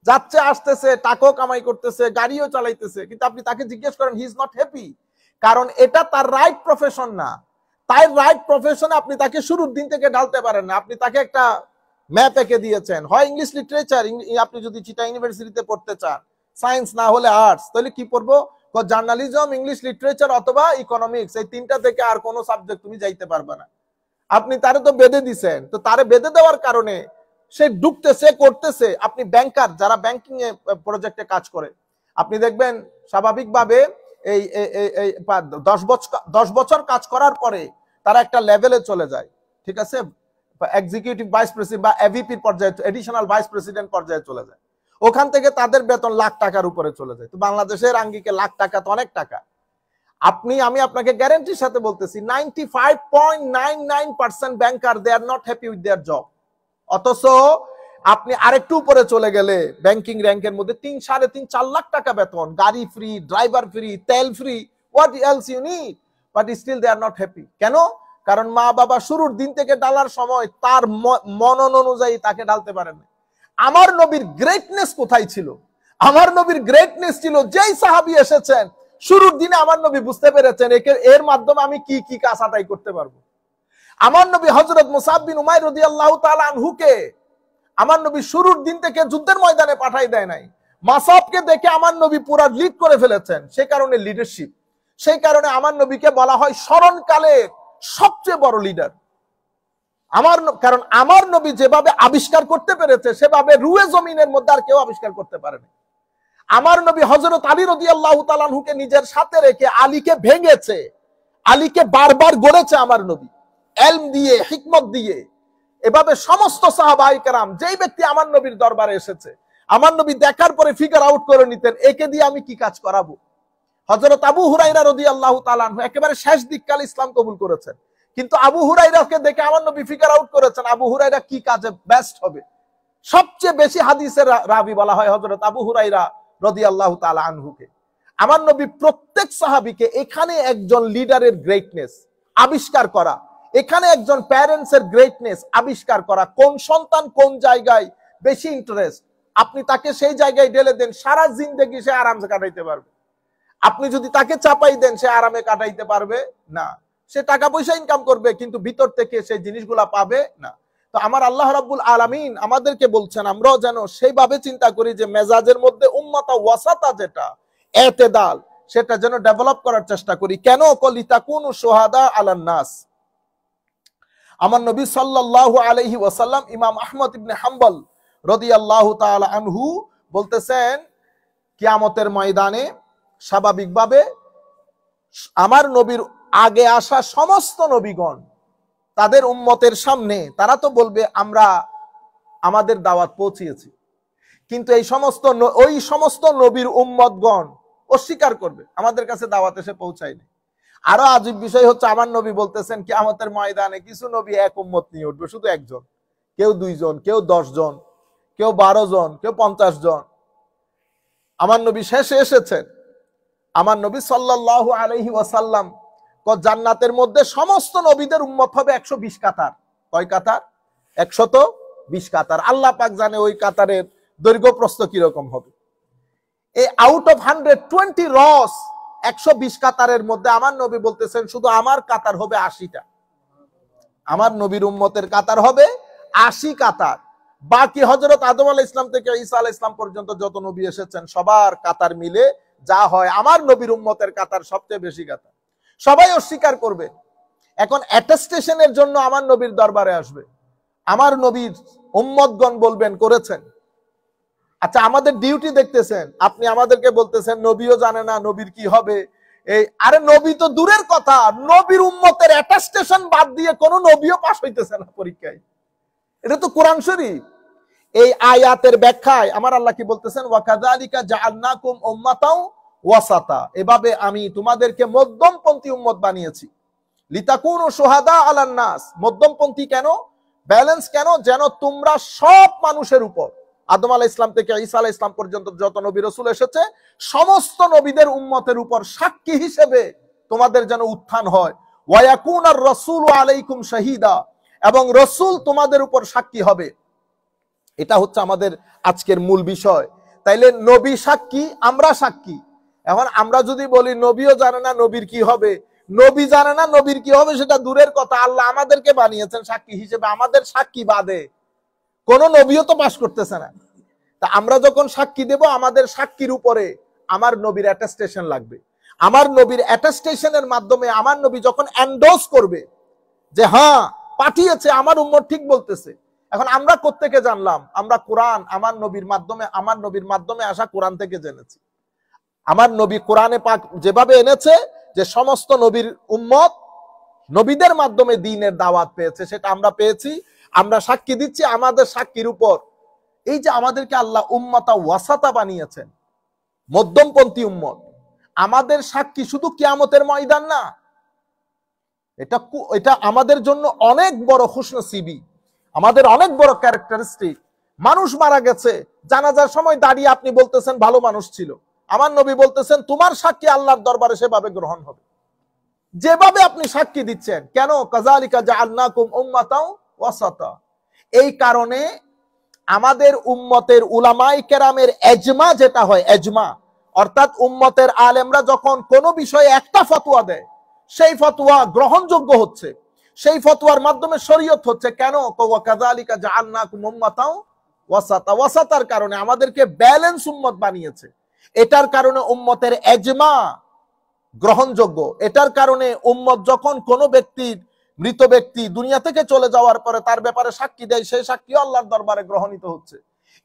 যাচ্ছে আসতেছে, টাকাও কামাই করতেছে, গাড়িও চালাইতেছে, কিন্তু আপনি তাকে জিজ্ঞেস করেন, হি ইজ নট হ্যাপি। কারণ এটা তার রাইট প্রফেশন না। তাই রাইট প্রফেশনে আপনি তাকে শুরুর দিন থেকে ঢালতে পারেন না। আপনি তাকে একটা ম্যাপ এঁকে দিয়েছেন, হয় ইংলিশ লিটারেচার, আপনি যদি চিটা ইউনিভার্সিটিতে পড়তে চান, সায়েন্স না হলে আর্টস, তাহলে কি পড়বো? জার্নালিজম, ইংলিশ লিটারেচার অথবা ইকোনমিক্স, এই তিনটা থেকে আর কোনো সাবজেক্ট তুমি যাইতে পারবে না। আপনি তারে তো বেঁধে দিছেন, তো তারে বেঁধে দেওয়ার কারণে সে ঢুকতেছে, করতেছে। আপনি ব্যাংকার যারা ব্যাংকিং এ প্রজেক্টে কাজ করে, আপনি দেখবেন স্বাভাবিকভাবে এই 10 বছর কাজ করার পরে তারা একটা লেভেলে চলে যায়, ঠিক আছে, এক্সিকিউটিভ ভাইস প্রেসিডেন্ট বা এভিপি পর্যায়ে, এডিশনাল ভাইস প্রেসিডেন্ট পর্যায়ে চলে যায়। ওখান থেকে তাদের বেতন লাখ টাকার উপরে চলে যায়। তো বাংলাদেশের আঙ্গিকে লাখ টাকা তো অনেক টাকা। আমি আপনাকে গ্যারান্টির সাথে বলতেছি 95.99% banker they are not happy with their job. অথচ আপনি আরেকটু উপরে চলে গেলে ব্যাংকিং র্যাঙ্কের মধ্যে 3-4.5 লাখ টাকা বেতন, গাড়ি ফ্রি, ড্রাইভার ফ্রি, তেল free, what else you need, but still they are not happy. কেন? কারণ মা বাবা শুরুর দিন থেকে ডালার সময় তার মনন অনুযায়ী তাকে ডালতে পারেন না। আমার নবীর গ্রেটনেস কোথায় ছিল? আমার নবীর গ্রেটনেস ছিল যেই সাহাবী এসেছেন শুরুর দিনে আমার নবী বুঝতে পেরেছেন এর মাধ্যমে আমি কি কি কাজ আদায় করতে পারবো। আমার নবী হযরত মুসাব বিন উমাইর রাদিয়াল্লাহু তাআলা আনহুকে আমার নবী শুরুর দিন থেকে যুদ্ধের ময়দানে পাঠাই দেয় নাই। মাসাবকে দেখে আমার নবী পুরা লিড করে ফেলেছেন, সেই কারণে লিডারশিপ। সেই কারণে আমার নবীকে বলা হয় স্মরণকালে সবচেয়ে বড় লিডার। কারণ আমার নবী যেভাবে আবিষ্কার করতে পেরেছে সেভাবে রুয়ে জমিনের মধ্যে আর কেউ আবিষ্কার করতে পারেনি। আমার নবী হযরত আলী রাদিয়াল্লাহু তাআলা আনহুকে নিজের সাথে রেখে আলীকে ভেঙেছে, আলীকে বারবার গড়েছে আমার নবী ইলম দিয়ে, হিকমত দিয়ে। এভাবে সমস্ত সাহাবায়ে কেরাম যেই ব্যক্তি আমার নবীর দরবারে এসেছে, আমার নবী দেখার পরে ফিগার আউট করে নিতেন একে দিয়ে আমি কি কাজ করাবো। হযরত আবু হুরায়রা রাদিয়াল্লাহু তাআলা আনহু একেবারে শেষ দিককাল ইসলাম কবুল করেছেন, কিন্তু আবু হুরায়রাকে দেখে আমার নবী ফিগার আউট করেছেন আবু হুরায়রা কি কাজে বেস্ট হবে। সবচেয়ে বেশি হাদিসের রাবি বলা হয় হযরত আবু হুরায়রা রাদিয়াল্লাহু তাআলা আনহুকে। আমার নবী প্রত্যেক সাহাবীকে এখানে একজন লিডারের গ্রেটনেস আবিষ্কার করা, এখানে একজন প্যারেন্টসের গ্রেটনেস আবিষ্কার করা, কোন সন্তান কোন জায়গায় বেশি ইন্টারেস্ট, আপনি তাকে সেই জায়গায় ঢেলে দেন, সারা জিন্দেগি সে আরামে কাটাইতে পারবে। আপনি যদি তাকে চাপাই দেন সে আরামে কাটাইতে পারবে না। সে টাকা পয়সা ইনকাম করবে কিন্তু ভিতর থেকে সেই জিনিসগুলা পাবে না। তো আমার আল্লাহ রাব্বুল আলামিন আমাদেরকে বলছেন আমরাও যেন সেইভাবে চিন্তা করি যে মেজাজের মধ্যে উম্মাতা ওয়াসাতা, যেটা এতেদাল, সেটা যেন ডেভেলপ করার চেষ্টা করি। কেন? লিতাকুনু শুহাদা আলান নাস। আমার নবী সাল্লাল্লাহু আলাইহি ওয়াসাল্লাম, ইমাম আহমদ ইবনে হাম্বল রাদিয়াল্লাহু তাআলা আনহু বলতেছেন, কিয়ামতের ময়দানে স্বাভাবিকভাবে আমার নবীর আগে আসা সমস্ত নবীগণ তাদের উম্মতের সামনে তারা তো বলবে আমরা আমাদের দাওয়াত পৌঁছিয়েছি, কিন্তু ওই সমস্ত নবীর উম্মতগণ অস্বীকার করবে আমাদের কাছে দাওয়াত এসে পৌঁছায়নি। আরো আজীব বিষয় হচ্ছে আমার নবী বলতেছেন কিয়ামতের ময়দানে কিছু নবী এক উম্মত নিয়ে উঠবে, শুধু একজন, কেউ 2 জন, কেউ 10 জন, কেউ 12 জন, কেউ 50 জন। আমার নবী শেষে এসেছেন। আমার নবী সাল্লাল্লাহু আলাইহি ওয়াসাল্লাম জান্নাতের মধ্যে সমস্ত নবীদের উম্মত হবে 120 কাতার। কয় কাতার? 120 কাতার। আল্লাহ পাক জানে ওই কাতারের দৈর্ঘ্য প্রস্থ কিরকম হবে। এই আউট অফ 120 রস 120 কাতারের মধ্যে আমার নবী বলতেছেন শুধু আমার কাতার হবে 80টা। আমার নবীর উম্মতের কাতার হবে 80 কাতার। বাকি হযরত আদম আলাইহিস সালাম থেকে ঈসা আলাইহিস সালাম পর্যন্ত যত নবী এসেছেন সবার কাতার মিলে যা হয়, আমার নবীর উম্মতের কাতার সবচেয়ে বেশি কাতার। সবাই অস্বীকার করবে। এখন অ্যাটেস্টেশনের জন্য আমার নবীর দরবারে আসবে, আমার নবীর উম্মতগণ বলবেন করেছেন। আচ্ছা, আমাদের ডিউটি দেখতেছেন, আপনি আমাদেরকে বলতেছেন নবীও জানে না নবীর কি হবে। এই আরে নবী তো দূরের কথা, নবীর উম্মতের অ্যাটেস্টেশন বাদ দিয়ে কোন নবীও পাস হইতেছে না পরীক্ষায়। এটা তো কোরআন শরীফ। এই আয়াতের ব্যাখ্যায় আমার আল্লাহ কি বলতেছেন, ওয়াকাযালিকা জাআলনাকুম উম্মাতাও ওয়াসাতা, এভাবে আমি তোমাদেরকে মধ্যমপন্থী উম্মত বানিয়েছি। লিতাকুনু শুহাদা আলান নাস, মধ্যমপন্থী কেন, ব্যালেন্স কেন, যেন তোমরা সব মানুষের উপর, আদম আলাইহিস সালাম থেকে ঈসা আলাইহিস সালাম পর্যন্ত যত নবী রাসূল এসেছে সমস্ত নবীদের উম্মতের উপর সাক্ষী হিসেবে তোমাদের যেন উত্থান হয়। ওয়া ইয়াকুনার রাসূলু আলাইকুম শাহীদা, এবং রাসূল তোমাদের উপর সাক্ষী হবে। এটা হচ্ছে আমাদের আজকের মূল বিষয়। তাইলে নবী সাক্ষী, আমরা সাক্ষী। এখন আমরা যদি বলি নবীও জানে না নবীর কি হবে, নবী জানে না নবীর কি হবে, সেটা দূরের কথা, আল্লাহ আমাদেরকে বানিয়েছেন সাক্ষী হিসেবে, আমাদের সাক্ষী বাদে কোন নবীও তো পাস করতেছে না। তা আমরা যখন সাক্ষী দেব, আমাদের সাক্ষীর উপরে আমার নবীর অ্যাটেস্টেশন লাগবে। আমার নবীর অ্যাটেস্টেশনের মাধ্যমে আমার নবী যখন এন্ডোর্স করবে যে হ্যাঁ পাঠিয়েছে, আমার উম্মত ঠিক বলতেছে। এখন আমরা কোত্থেকে জানলাম? আমরা কোরআন, আমার নবীর মাধ্যমে আসা কোরআন থেকে জেনেছি। আমার নবী কোরআনে পাক যেভাবে এনেছে যে সমস্ত নবীর উম্মত নবীদের মাধ্যমে দ্বীনের দাওয়াত পেয়েছে, সেটা আমরা পেয়েছি। আমরা সাক্ষী দিচ্ছি, আমাদের সাক্ষীর উপর এই যে আমাদেরকে আল্লাহ উম্মাতা ওয়াসাতা বানিয়েছেন, মধ্যমপন্থী উম্মত, আমাদের সাক্ষী শুধু কিয়ামতের ময়দান না, এটা আমাদের জন্য অনেক বড় খুশনসিবি, আমাদের অনেক বড় ক্যারেক্টারিস্টিক। মানুষ মারা গেছে, জানাজার সময় দাঁড়িয়ে আপনি বলতেছেন ভালো মানুষ ছিল, আমার নবী বলতেছেন তোমার সাক্ষী আল্লাহর দরবারে সেভাবে গ্রহণ হবে, যেভাবে আপনি সাক্ষী দিচ্ছেন। কেন? কাযালিকা জাআলনাকুম উম্মাতাও ওয়াসাতা। এই কারণে আমাদের উম্মতের উলামায়ে কেরামের এজমা যেটা হয়, এজমা অর্থাৎ উম্মতের আলেমরা যখন কোনো বিষয়ে একটা ফতোয়া দেয়, সেই ফতোয়া গ্রহণযোগ্য হচ্ছে, সেই ফতোয়ার মাধ্যমে শরীয়ত হচ্ছে। কেন? কাযালিকা জাআলনাকুম উম্মাতাও ওয়াসাতা। ওয়াসাতার কারণে আমাদেরকে ব্যালেন্স উম্মত বানিয়েছে। এটার কারণে উম্মতের এজমা গ্রহণযোগ্য। এটার কারণে উম্মত যখন কোনো ব্যক্তির, মৃত ব্যক্তি দুনিয়া থেকে চলে যাওয়ার পরে তার ব্যাপারে সাক্ষী দেয়, সেই সাক্ষী আল্লাহর দরবারে গ্রহণিত হচ্ছে।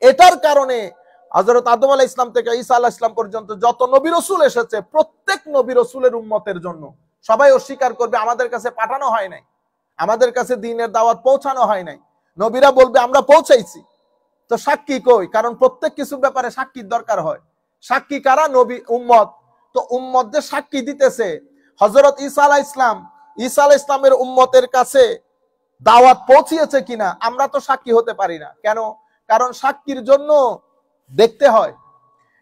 এটার কারণে হযরত আদম আলাইহিস সালাম থেকে ঈসা আলাইহিস সালাম পর্যন্ত যত নবী রাসূল এসেছে, প্রত্যেক নবী রাসূলের উম্মতের জন্য সবাই অস্বীকার করবে আমাদের কাছে পাঠানো হয় নাই, আমাদের কাছে দ্বীনের দাওয়াত পৌঁছানো হয় নাই। নবীরা বলবে আমরা পৌঁছাইছি। তো সাক্ষী কই? কারণ প্রত্যেক কিছুর ব্যাপারে সাক্ষীর দরকার হয়। সাক্ষী কারা? নবী, উম্মত। তো উম্মত যে সাক্ষী দিতেছে, হযরত ঈসা আলাইহিস সালামের উম্মতের কাছে দাওয়াত পৌঁছিয়েছে কিনা আমরা তো সাক্ষী হতে পারি না। কেন? কারণ সাক্ষীর জন্য দেখতে হয়।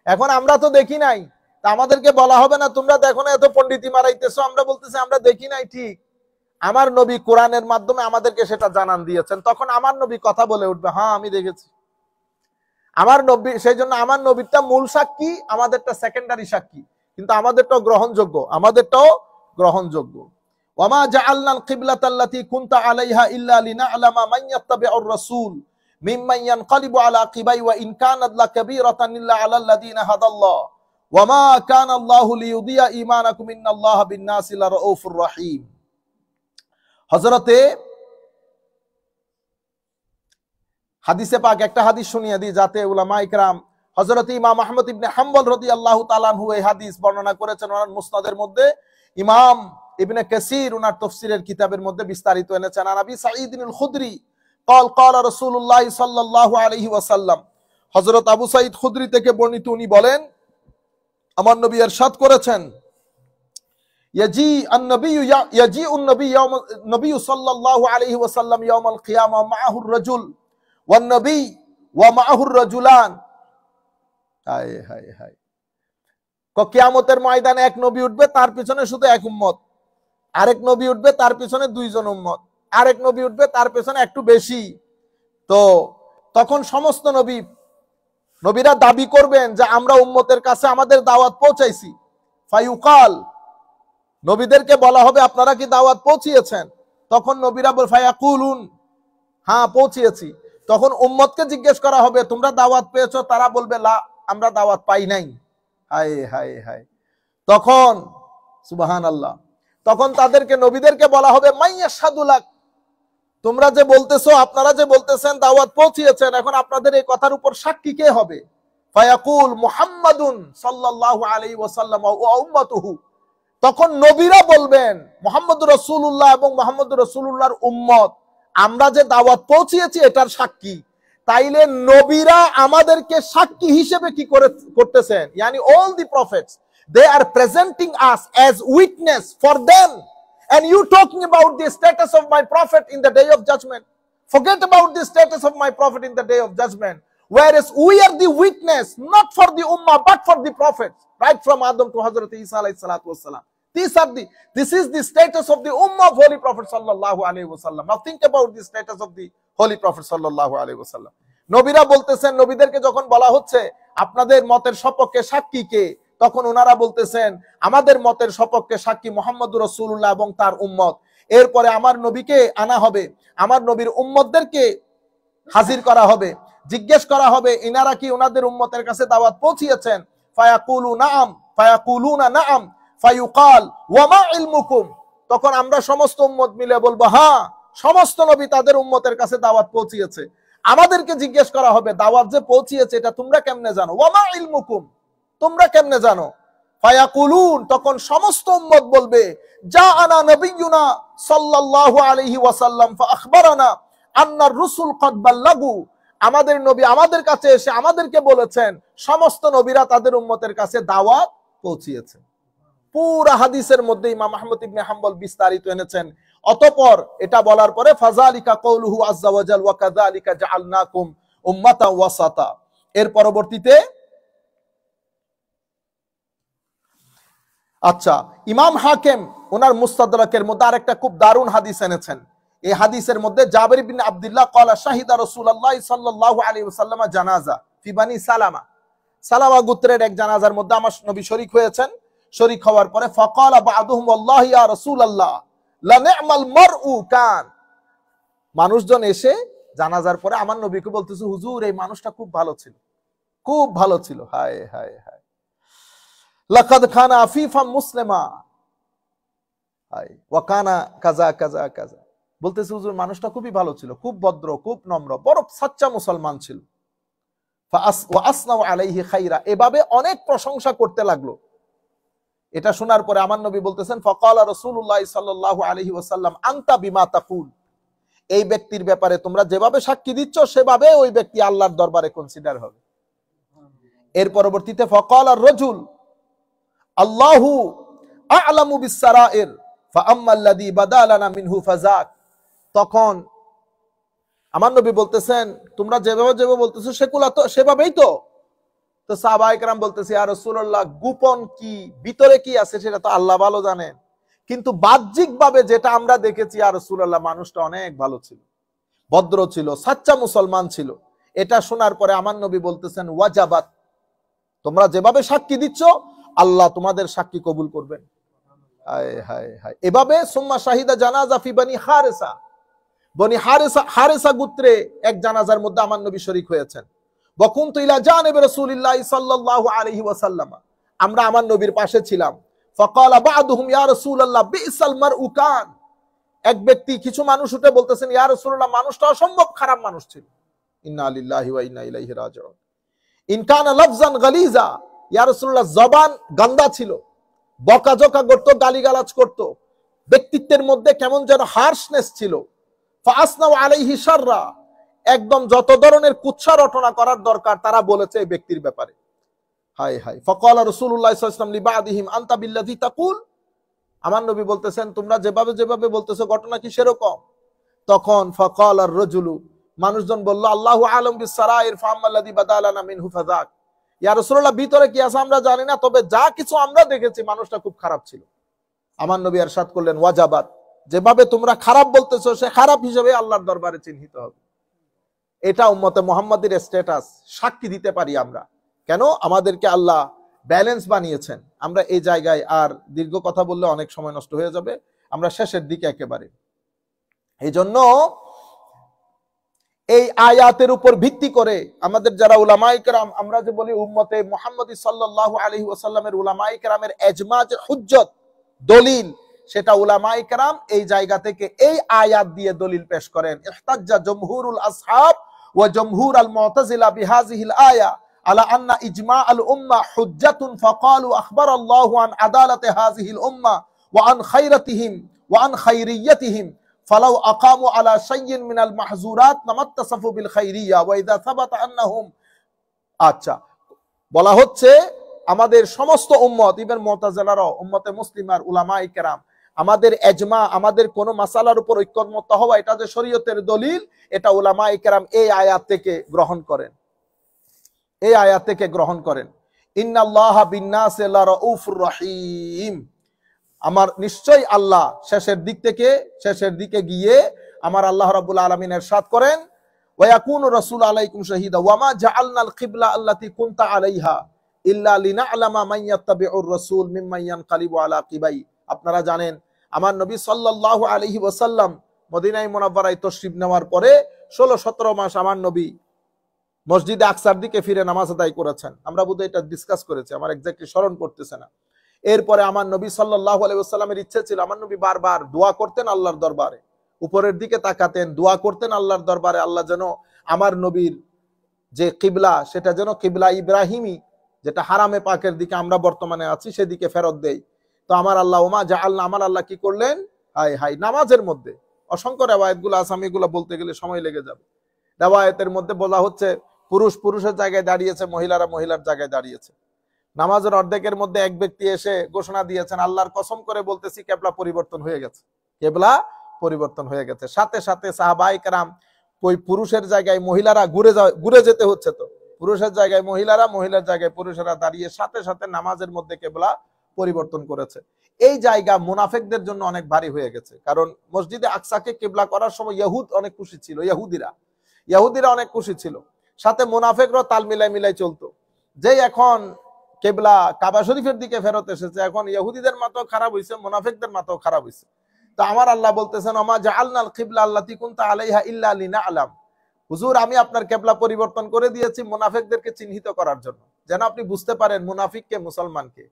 এখন আমরা তো দেখি নাই, তা আমাদেরকে বলা হবে না তোমরা দেখো না, এত পণ্ডিতি মারাইতেছো। আমরা বলতেছি আমরা দেখি নাই, ঠিক। আমার নবী কোরআনের মাধ্যমে আমাদেরকে সেটা জানান দিয়েছেন, তখন আমার নবী কথা বলে উঠবে, হ্যাঁ আমি দেখেছি। আমার নবী, সেই জন্য আমার নবীরটা মূল সাক্ষী, আমাদেরটা সেকেন্ডারি সাক্ষী, কিন্তু আমাদেরটাও গ্রহণযোগ্য, আমাদেরটাও গ্রহণযোগ্য। ওয়ামা জাআলনাল কিবলাতাল্লাতী কুনতা আলাইহা ইল্লা লিনা'লামা মান ইয়াত্তাবিউর রাসূল মিম্মান ইয়ানকালিবু আলা আকিবাই ওয়া ইন কানাত লাকাবীরাতান ইল্লা আলাল্লাযীনা হাদাল্লাহ ওয়ামা কানাল্লাহু লিইউদিয়া ঈমানাকুম ইন্নাল্লাহা বিন-নাসি লারাউফুর রহিম। হযরতে হাদিসে পাক একটা হাদিস শুনিয়ে দিই, যাতে উলামায়ে কেরাম, হযরত ইমাম আহমদ ইবনে হাম্বল রাদিয়াল্লাহু তাআলা আনহু এই হাদিস বর্ণনা করেছেন ওনার মুসনাদের মধ্যে। ইমাম ইবনে কাসির ওনার তাফসীরের কিতাবের মধ্যে বিস্তারিত এনেছেন। আর নবী সাঈদ ইবনুল খুদরি قال قال رسول الله صلى الله عليه وسلم, হযরত আবু সাঈদ খুদরি থেকে বর্ণিত, উনি বলেন আমার নবী ইরশাদ করেছেন, নবী সাল্লাল্লাহু আলাইহি ওয়াসাল্লাম ইয়াউমাল কিয়ামা মাআহুর রাজুল ওয়ান নবী ওয়া মাআহুর রাজুলান। হায় হায় হায়। কিয়ামতের ময়দানে এক নবী উঠবে, তার পিছনে শুধু এক উম্মত, আরেক নবী উঠবে, তার পিছনে দুইজন উম্মত, আরেক নবী উঠবে, তার পিছনে একটু বেশি। তো তখন সমস্ত নবীরা দাবি করবেন যে আমরা উম্মতের কাছে আমাদের দাওয়াত পৌঁছাইছি। ফায়ুকাল, নবীদেরকে বলা হবে আপনারা কি দাওয়াত পৌঁছিয়েছেন? তখন নবীরা বল ফায়াকুলুন, হ্যাঁ পৌঁছিয়েছি। তখন উম্মতকে জিজ্ঞেস করা হবে তোমরা দাওয়াত পেয়েছো? তারা বলবে লা, আমরা দাওয়াত পাই নাই। হায় হায় হায়। তখন সুবহানাল্লাহ, তখন তাদেরকে, নবীদেরকে বলা হবে মাইয়াশহাদুলাক, তোমরা যে বলতেছো, আপনারা যে বলতেছেন দাওয়াত পৌঁছিয়েছেন, এখন আপনাদের এই কথার উপর সাক্ষী কে হবে? ফায়াকুল মুহাম্মাদুন সাল্লাল্লাহু আলাইহি ওয়াসাল্লাম ওয়া উম্মাতুহু, তখন নবীরা বলবেন মুহাম্মদুর রাসূলুল্লাহ এবং মুহাম্মদুর রাসূলুল্লাহর উম্মত আমরা যে দাওয়াত পৌঁছিয়েছি এটার সাক্ষী। তাইলে নবীরা আমাদেরকে সাক্ষী হিসেবে কি করতেছেন? ইয়ানি all the prophets, they are presenting us as witness for them. And you talking about the status of my prophet in the day of judgment. Forget about the status of my prophet in the day of judgment. Whereas we are the witness, not for the ummah, but for the prophets. Right from Adam to Hazrat Isa alayhi salatu wassalam. This is the status of the ummah of Holy Prophet sallallahu alayhi wasallam. Now think about the status of the Holy Prophet sallallahu alayhi wasallam. নবীরা বলতেছেন, নবীদেরকে যখন বলা হচ্ছে আপনাদের মতের সপক্ষে সাক্ষী কে, তখন ওনারা বলতেছেন আমাদের মতের সপক্ষে সাক্ষী মুহাম্মদুর রাসূলুল্লাহ এবং তার উম্মত। এরপরে আমার নবীকে আনা হবে, আমার নবীর উম্মতদেরকে হাজির করা হবে, জিজ্ঞেস করা হবে ইনারা কি ওনাদের উম্মতের কাছে দাওয়াত পৌঁছিয়েছেন? ফায়াকুলুনা নাআম ফায়ুকাল ওয়া মা ইলমুকুম, তখন আমরা সমস্ত উম্মত মিলে বলবো হ্যাঁ, সমস্ত নবী তাদের উম্মতের কাছে দাওয়াত পৌঁছিয়েছে। আমাদেরকে জিজ্ঞেস করা হবে দাওয়াত যে পৌঁছিয়েছে এটা তোমরা কেমনে জানো? ওয়া মা ইলমুকুম, তোমরা কেমনে জানো? ফায়াকুলুন, তখন সমস্ত উম্মত বলবে জাআনা নবিয়ুনা সাল্লাল্লাহু আলাইহি ওয়াসাল্লাম ফাআখবারানা আন্নার রুসুল কদ বাল্লাগু, আমাদের নবী আমাদের কাছে এসে আমাদেরকে বলেছেন সমস্ত নবীরা তাদের উম্মতের কাছে দাওয়াত পৌঁছিয়েছে। পুরা হাদিসের মধ্যে ইমাম আহমদ ইবনে হাম্বল বিস্তারিত এনেছেন। অতঃপর এটা বলার পরে ফাযালিকা কওলুহু আযজা ওয়া জাল ওয়া কাযালিকা জাআলনাকুম উম্মাতাও ওয়াসাতা, এর পরবর্তীতে আচ্ছা ইমাম হাকিম ওনার মুস্তাদরাকের মধ্যে আরেকটা খুব দারুণ হাদিস এনেছেন। এই হাদিসের মধ্যে জাবির ইবনে আব্দুল্লাহ ক্বালা শাহিদা রাসূলুল্লাহ সাল্লাল্লাহু আলাইহি ওয়াসাল্লাম জানাজা ফি বানি সালামা, সালামা গোত্রের এক জানাজার মধ্যে আমার নবী শরীক হয়েছেন। শরীক হওয়ার পরে ফাকালা বা'দুহুম ওয়াল্লাহি ইয়া রাসূলুল্লাহ লা নি'মাল মারউ কান, মানুষজন এসে জানাজার পরে আমার নবীকে বলতেছে হুজুর এই মানুষটা খুব ভালো ছিল, খুব ভালো ছিল, হায় হায় হায়, লাকাদ খানা আফিফাম মুসলিমা, হায় ওয়া কানা কাজা কাজা কাজা, বলতেছে হুজুর মানুষটা খুবই ভালো ছিল, খুব ভদ্র, খুব নম্র, বড় সাচ্চা মুসলমান ছিল। ওয়া আসনাউ আলাইহি খাইরা, এভাবে অনেক প্রশংসা করতে লাগলো। এটা শোনার পরে আমার নবী বলতেছেন ফাকালা রাসূলুল্লাহ সাল্লাল্লাহু আলাইহি ওয়াসাল্লাম আনতা বিমা তাকুল, এই ব্যক্তির ব্যাপারে তোমরা যেভাবে সাক্ষী দিচ্ছ সেভাবে ওই ব্যক্তি আল্লাহর দরবারে কনসিডার হবে। এর পরবর্তীতে ফাকালা রাজুল আল্লাহু আ'লামু বিস-সারাইর ফাআম্মাল্লাযী বাদালানা মিনহু ফাযাক, তখন আমার নবী বলতেছেন তোমরা যেভাবে যেভাবে বলতেছো সেগুলা তো সেভাবেই তো। তো সাহাবায়ে কেরাম বলতেছে ইয়া রাসূলুল্লাহ গোপন কি ভিতরে কি আছে সেটা তো আল্লাহ ভালো জানেন, কিন্তু বাহ্যিকভাবে যেটা আমরা দেখেছি ইয়া রাসূলুল্লাহ মানুষটা অনেক ভালো ছিল, ভদ্র ছিল, সাচ্চা মুসলমান ছিল। এটা শোনার পরে আমার নবী বলতেছেন ওয়াজাবাত, তোমরা যেভাবে সাক্ষী দিচ্ছ আল্লাহ তোমাদের সাক্ষী কবুল করবেন। হায় হায় হায়। এভাবে সুম্মা শাহিদা জানাজা ফি বানি হারিসা, বনি হারিসা গোত্রে এক জানাজার মধ্যে আমার নবী শরীক হয়েছেন। ওয়াকুনতু ইলা জানিবি রাসূলিল্লাহ সাল্লাল্লাহু আলাইহি ওয়াসাল্লাম, আমরা আমার নবীর পাশে ছিলাম। ফাকালা বা'দুহুম ইয়া রাসূলুল্লাহ বিসাল মারউ কান, এক ব্যক্তি কিছু মানুষ উঠে বলতেছেন ইয়া রাসূলুল্লাহ মানুষটা অসম্ভব খারাপ মানুষ ছিল। ইন্না লিল্লাহি ওয়া ইন্না ইলাইহি রাজিউন। ইন কানা লাফজান গালিজা, ইয়া রাসূলুল্লাহ জবান গান্দা ছিল, বকাঝকা করত, গালিগালাজ করত, ব্যক্তিত্বের মধ্যে কেমন যেন হার্শনেস ছিল। ফাসনাউ আলাইহি শাররা, একদম যত ধরনের কুৎসা রটনা করার দরকার তারা বলেছে এই ব্যক্তির ব্যাপারে। হায় হায়। ফাকালা রাসূলুল্লাহ সাল্লাল্লাহু আলাইহি ওয়াসাল্লাম লিবাদিহিম আনতা বিল্লাযী তাকুল, আমার নবী বলতেছেন তোমরা যেভাবে যেভাবে বলতেছো ঘটনা কি সেরকম? তখন ফাকালা আর-রাজুলু, মানুষজন বলল আল্লাহু আ'লাম বিস-সারাইর ফাআম্মাল্লাযী বাদালানা মিনহু ফাযাক, ইয়া রাসূলুল্লাহ ভিতরে কি আছে আমরা জানি না, তবে যা কিছু আমরা দেখেছি মানুষটা খুব খারাপ ছিল। আমার নবী ইরশাদ করলেন ওয়াজাবাত, যেভাবে তোমরা খারাপ বলতেছো সে খারাপ হিসেবে আল্লাহর দরবারে চিহ্নিত হবে। এটা উম্মতে মুহাম্মাদের স্ট্যাটাস, সাক্ষী দিতে পারি আমরা। কেন? আমাদেরকে আল্লাহ ব্যালেন্স বানিয়েছেন। আমরা এই জায়গায় আর দীর্ঘ কথা বললে অনেক সময় নষ্ট হয়ে যাবে, আমরা শেষের দিকে একেবারে। এই জন্য এই আয়াতের উপর ভিত্তি করে আমাদের যারা উলামায়ে কেরাম, আমরা যে বলি উম্মতে মুহাম্মদী সাল্লাল্লাহু আলাইহি ওয়াসাল্লামের উলামায়ে কেরামের ইজমা যে হুজ্জত দলিল, সেটা উলামায়ে কেরাম এই জায়গা থেকে এই আয়াত দিয়ে দলিল পেশ করেন। ইহতাজ্জা জমহুরুল আসহাব ওয়া জমহুর আল মুতাজিলা বিহাযিহিল আয়া আলা আন্না ইজমা আল উম্মাহ হুজ্জাতুন ফাকালু আখবারাল্লাহু আন আদালাতি হাযিহিল উম্মাহ ওয়া আন খায়রাতিহিম ওয়া আন খায়রিয়াতিহিম ফালাউ আকামু আলা শাইইন মিনাল মাহজুরাত লামাত্তাসাফু বিল খায়রিয়া ওয়া ইযা সাবাতা আন্নাহুম। আচ্ছা, বলা হচ্ছে আমাদের সমস্ত উম্মত, ইভেন মুতাজিলারাও, উম্মতে মুসলিমার উলামায়ে কেরাম, আমাদের ইজমা, আমাদের কোন মাসালার উপর ঐক্যমত হওয়া, এটা যে শরীয়তের দলিল, এটা উলামায়ে কেরাম এই আয়াত থেকে গ্রহণ করেন, এই আয়াত থেকে গ্রহণ করেন। ইন্নাল্লাহা বিন-নাসি লারাউফুর রহিম, আমার নিশ্চয় আল্লাহ, শেষের দিকে গিয়ে আমার আল্লাহ রাব্বুল আলামিন ইরশাদ করেন, ওয়া ইয়াকুনু রাসূলু আলাইকুম শাহীদা ওয়া মা জাআলনাল কিবলা আল্লাতী কুনতা আলাইহা ইল্লা লিনা'লামা মান ইয়াত্তাবিউর রাসূল মিম্মান ইয়ানকালিবু আলা কিবাই। আপনারা জানেন আমার নবী সাল্লাল্লাহু আলাইহি ওয়াসাল্লাম মদিনায়ে মুনাওয়ারায় তাশরীফ নেওয়ার পরে 16-17 মাস আমার নবী মসজিদে আকসার দিকে ফিরে নামাজ আদায় করেছেন। আমরা বোধহয় এটা ডিসকাস করেছি, আমার এক্স্যাক্টলি স্মরণ করতেছে না। এরপরে আমার নবী সাল্লাল্লাহু আলাইহি ওয়াসাল্লামের ইচ্ছে ছিল, আমার নবী বারবার দোয়া করতেন আল্লাহর দরবারে, উপরের দিকে তাকাতেন, দোয়া করতেন আল্লাহর দরবারে, আল্লাহ যেন আমার নবীর যে কিবলা, সেটা যেন কিবলা ইব্রাহিমি, যেটা হারামে পাকের দিকে আমরা বর্তমানে আছি, সেদিকে ফেরত দেই। তো আমার আল্লাহ ওমা জাআলনা, আমার আল্লাহ কি করলেন, হাই নামাজের মধ্যে অসংখ্য রিওয়ায়াতগুলো আছে, আমি এগুলো বলতে গেলে সময় লেগে যাবে। রিওয়ায়াতের মধ্যে বলা হচ্ছে পুরুষ পুরুষের জায়গায় দাঁড়িয়েছে, মহিলারা মহিলার জায়গায় দাঁড়িয়েছে। নামাজের অর্ধেকের মধ্যে এক ব্যক্তি এসে ঘোষণা দিয়েছেন, আল্লাহর কসম করে বলতেছি কিবলা পরিবর্তন হয়ে গেছে, কিবলা পরিবর্তন হয়ে গেছে। সাথে সাথে সাহাবায়ে কেরাম, ওই পুরুষের জায়গায় মহিলারা ঘুরে যেতে হচ্ছে, তো পুরুষের জায়গায় মহিলারা, মহিলার জায়গায় পুরুষেরা দাঁড়িয়ে সাথে সাথে নামাজের মধ্যে কিবলা পরিবর্তন করেছে। এই জায়গা মুনাফিকদের জন্য অনেক ভারী হয়ে গেছে, কারণ মসজিদে আকসাকে কিবলা করার সময় ইহুদ অনেক খুশি ছিল, ইহুদিরা অনেক খুশি ছিল, সাথে মুনাফিকরাও তাল মিলাই চলতো। যে এখন কিবলা কাবা শরীফের দিকে ফেরত এসেছে, এখন ইহুদিদের মাথাও খারাপ হইছে, মুনাফিকদের মাথাও খারাপ হইছে। তো আমার আল্লাহ বলতেছেন, ওমা জাআলনাল কিবলা আল্লাতী কুনতা আলাইহা ইল্লা লিনা'লাম, হুজুর আমি আপনার কিবলা পরিবর্তন করে দিয়েছি মুনাফিকদেরকে চিহ্নিত করার জন্য, যেন আপনি বুঝতে পারেন মুনাফিককে মুসলমানকে।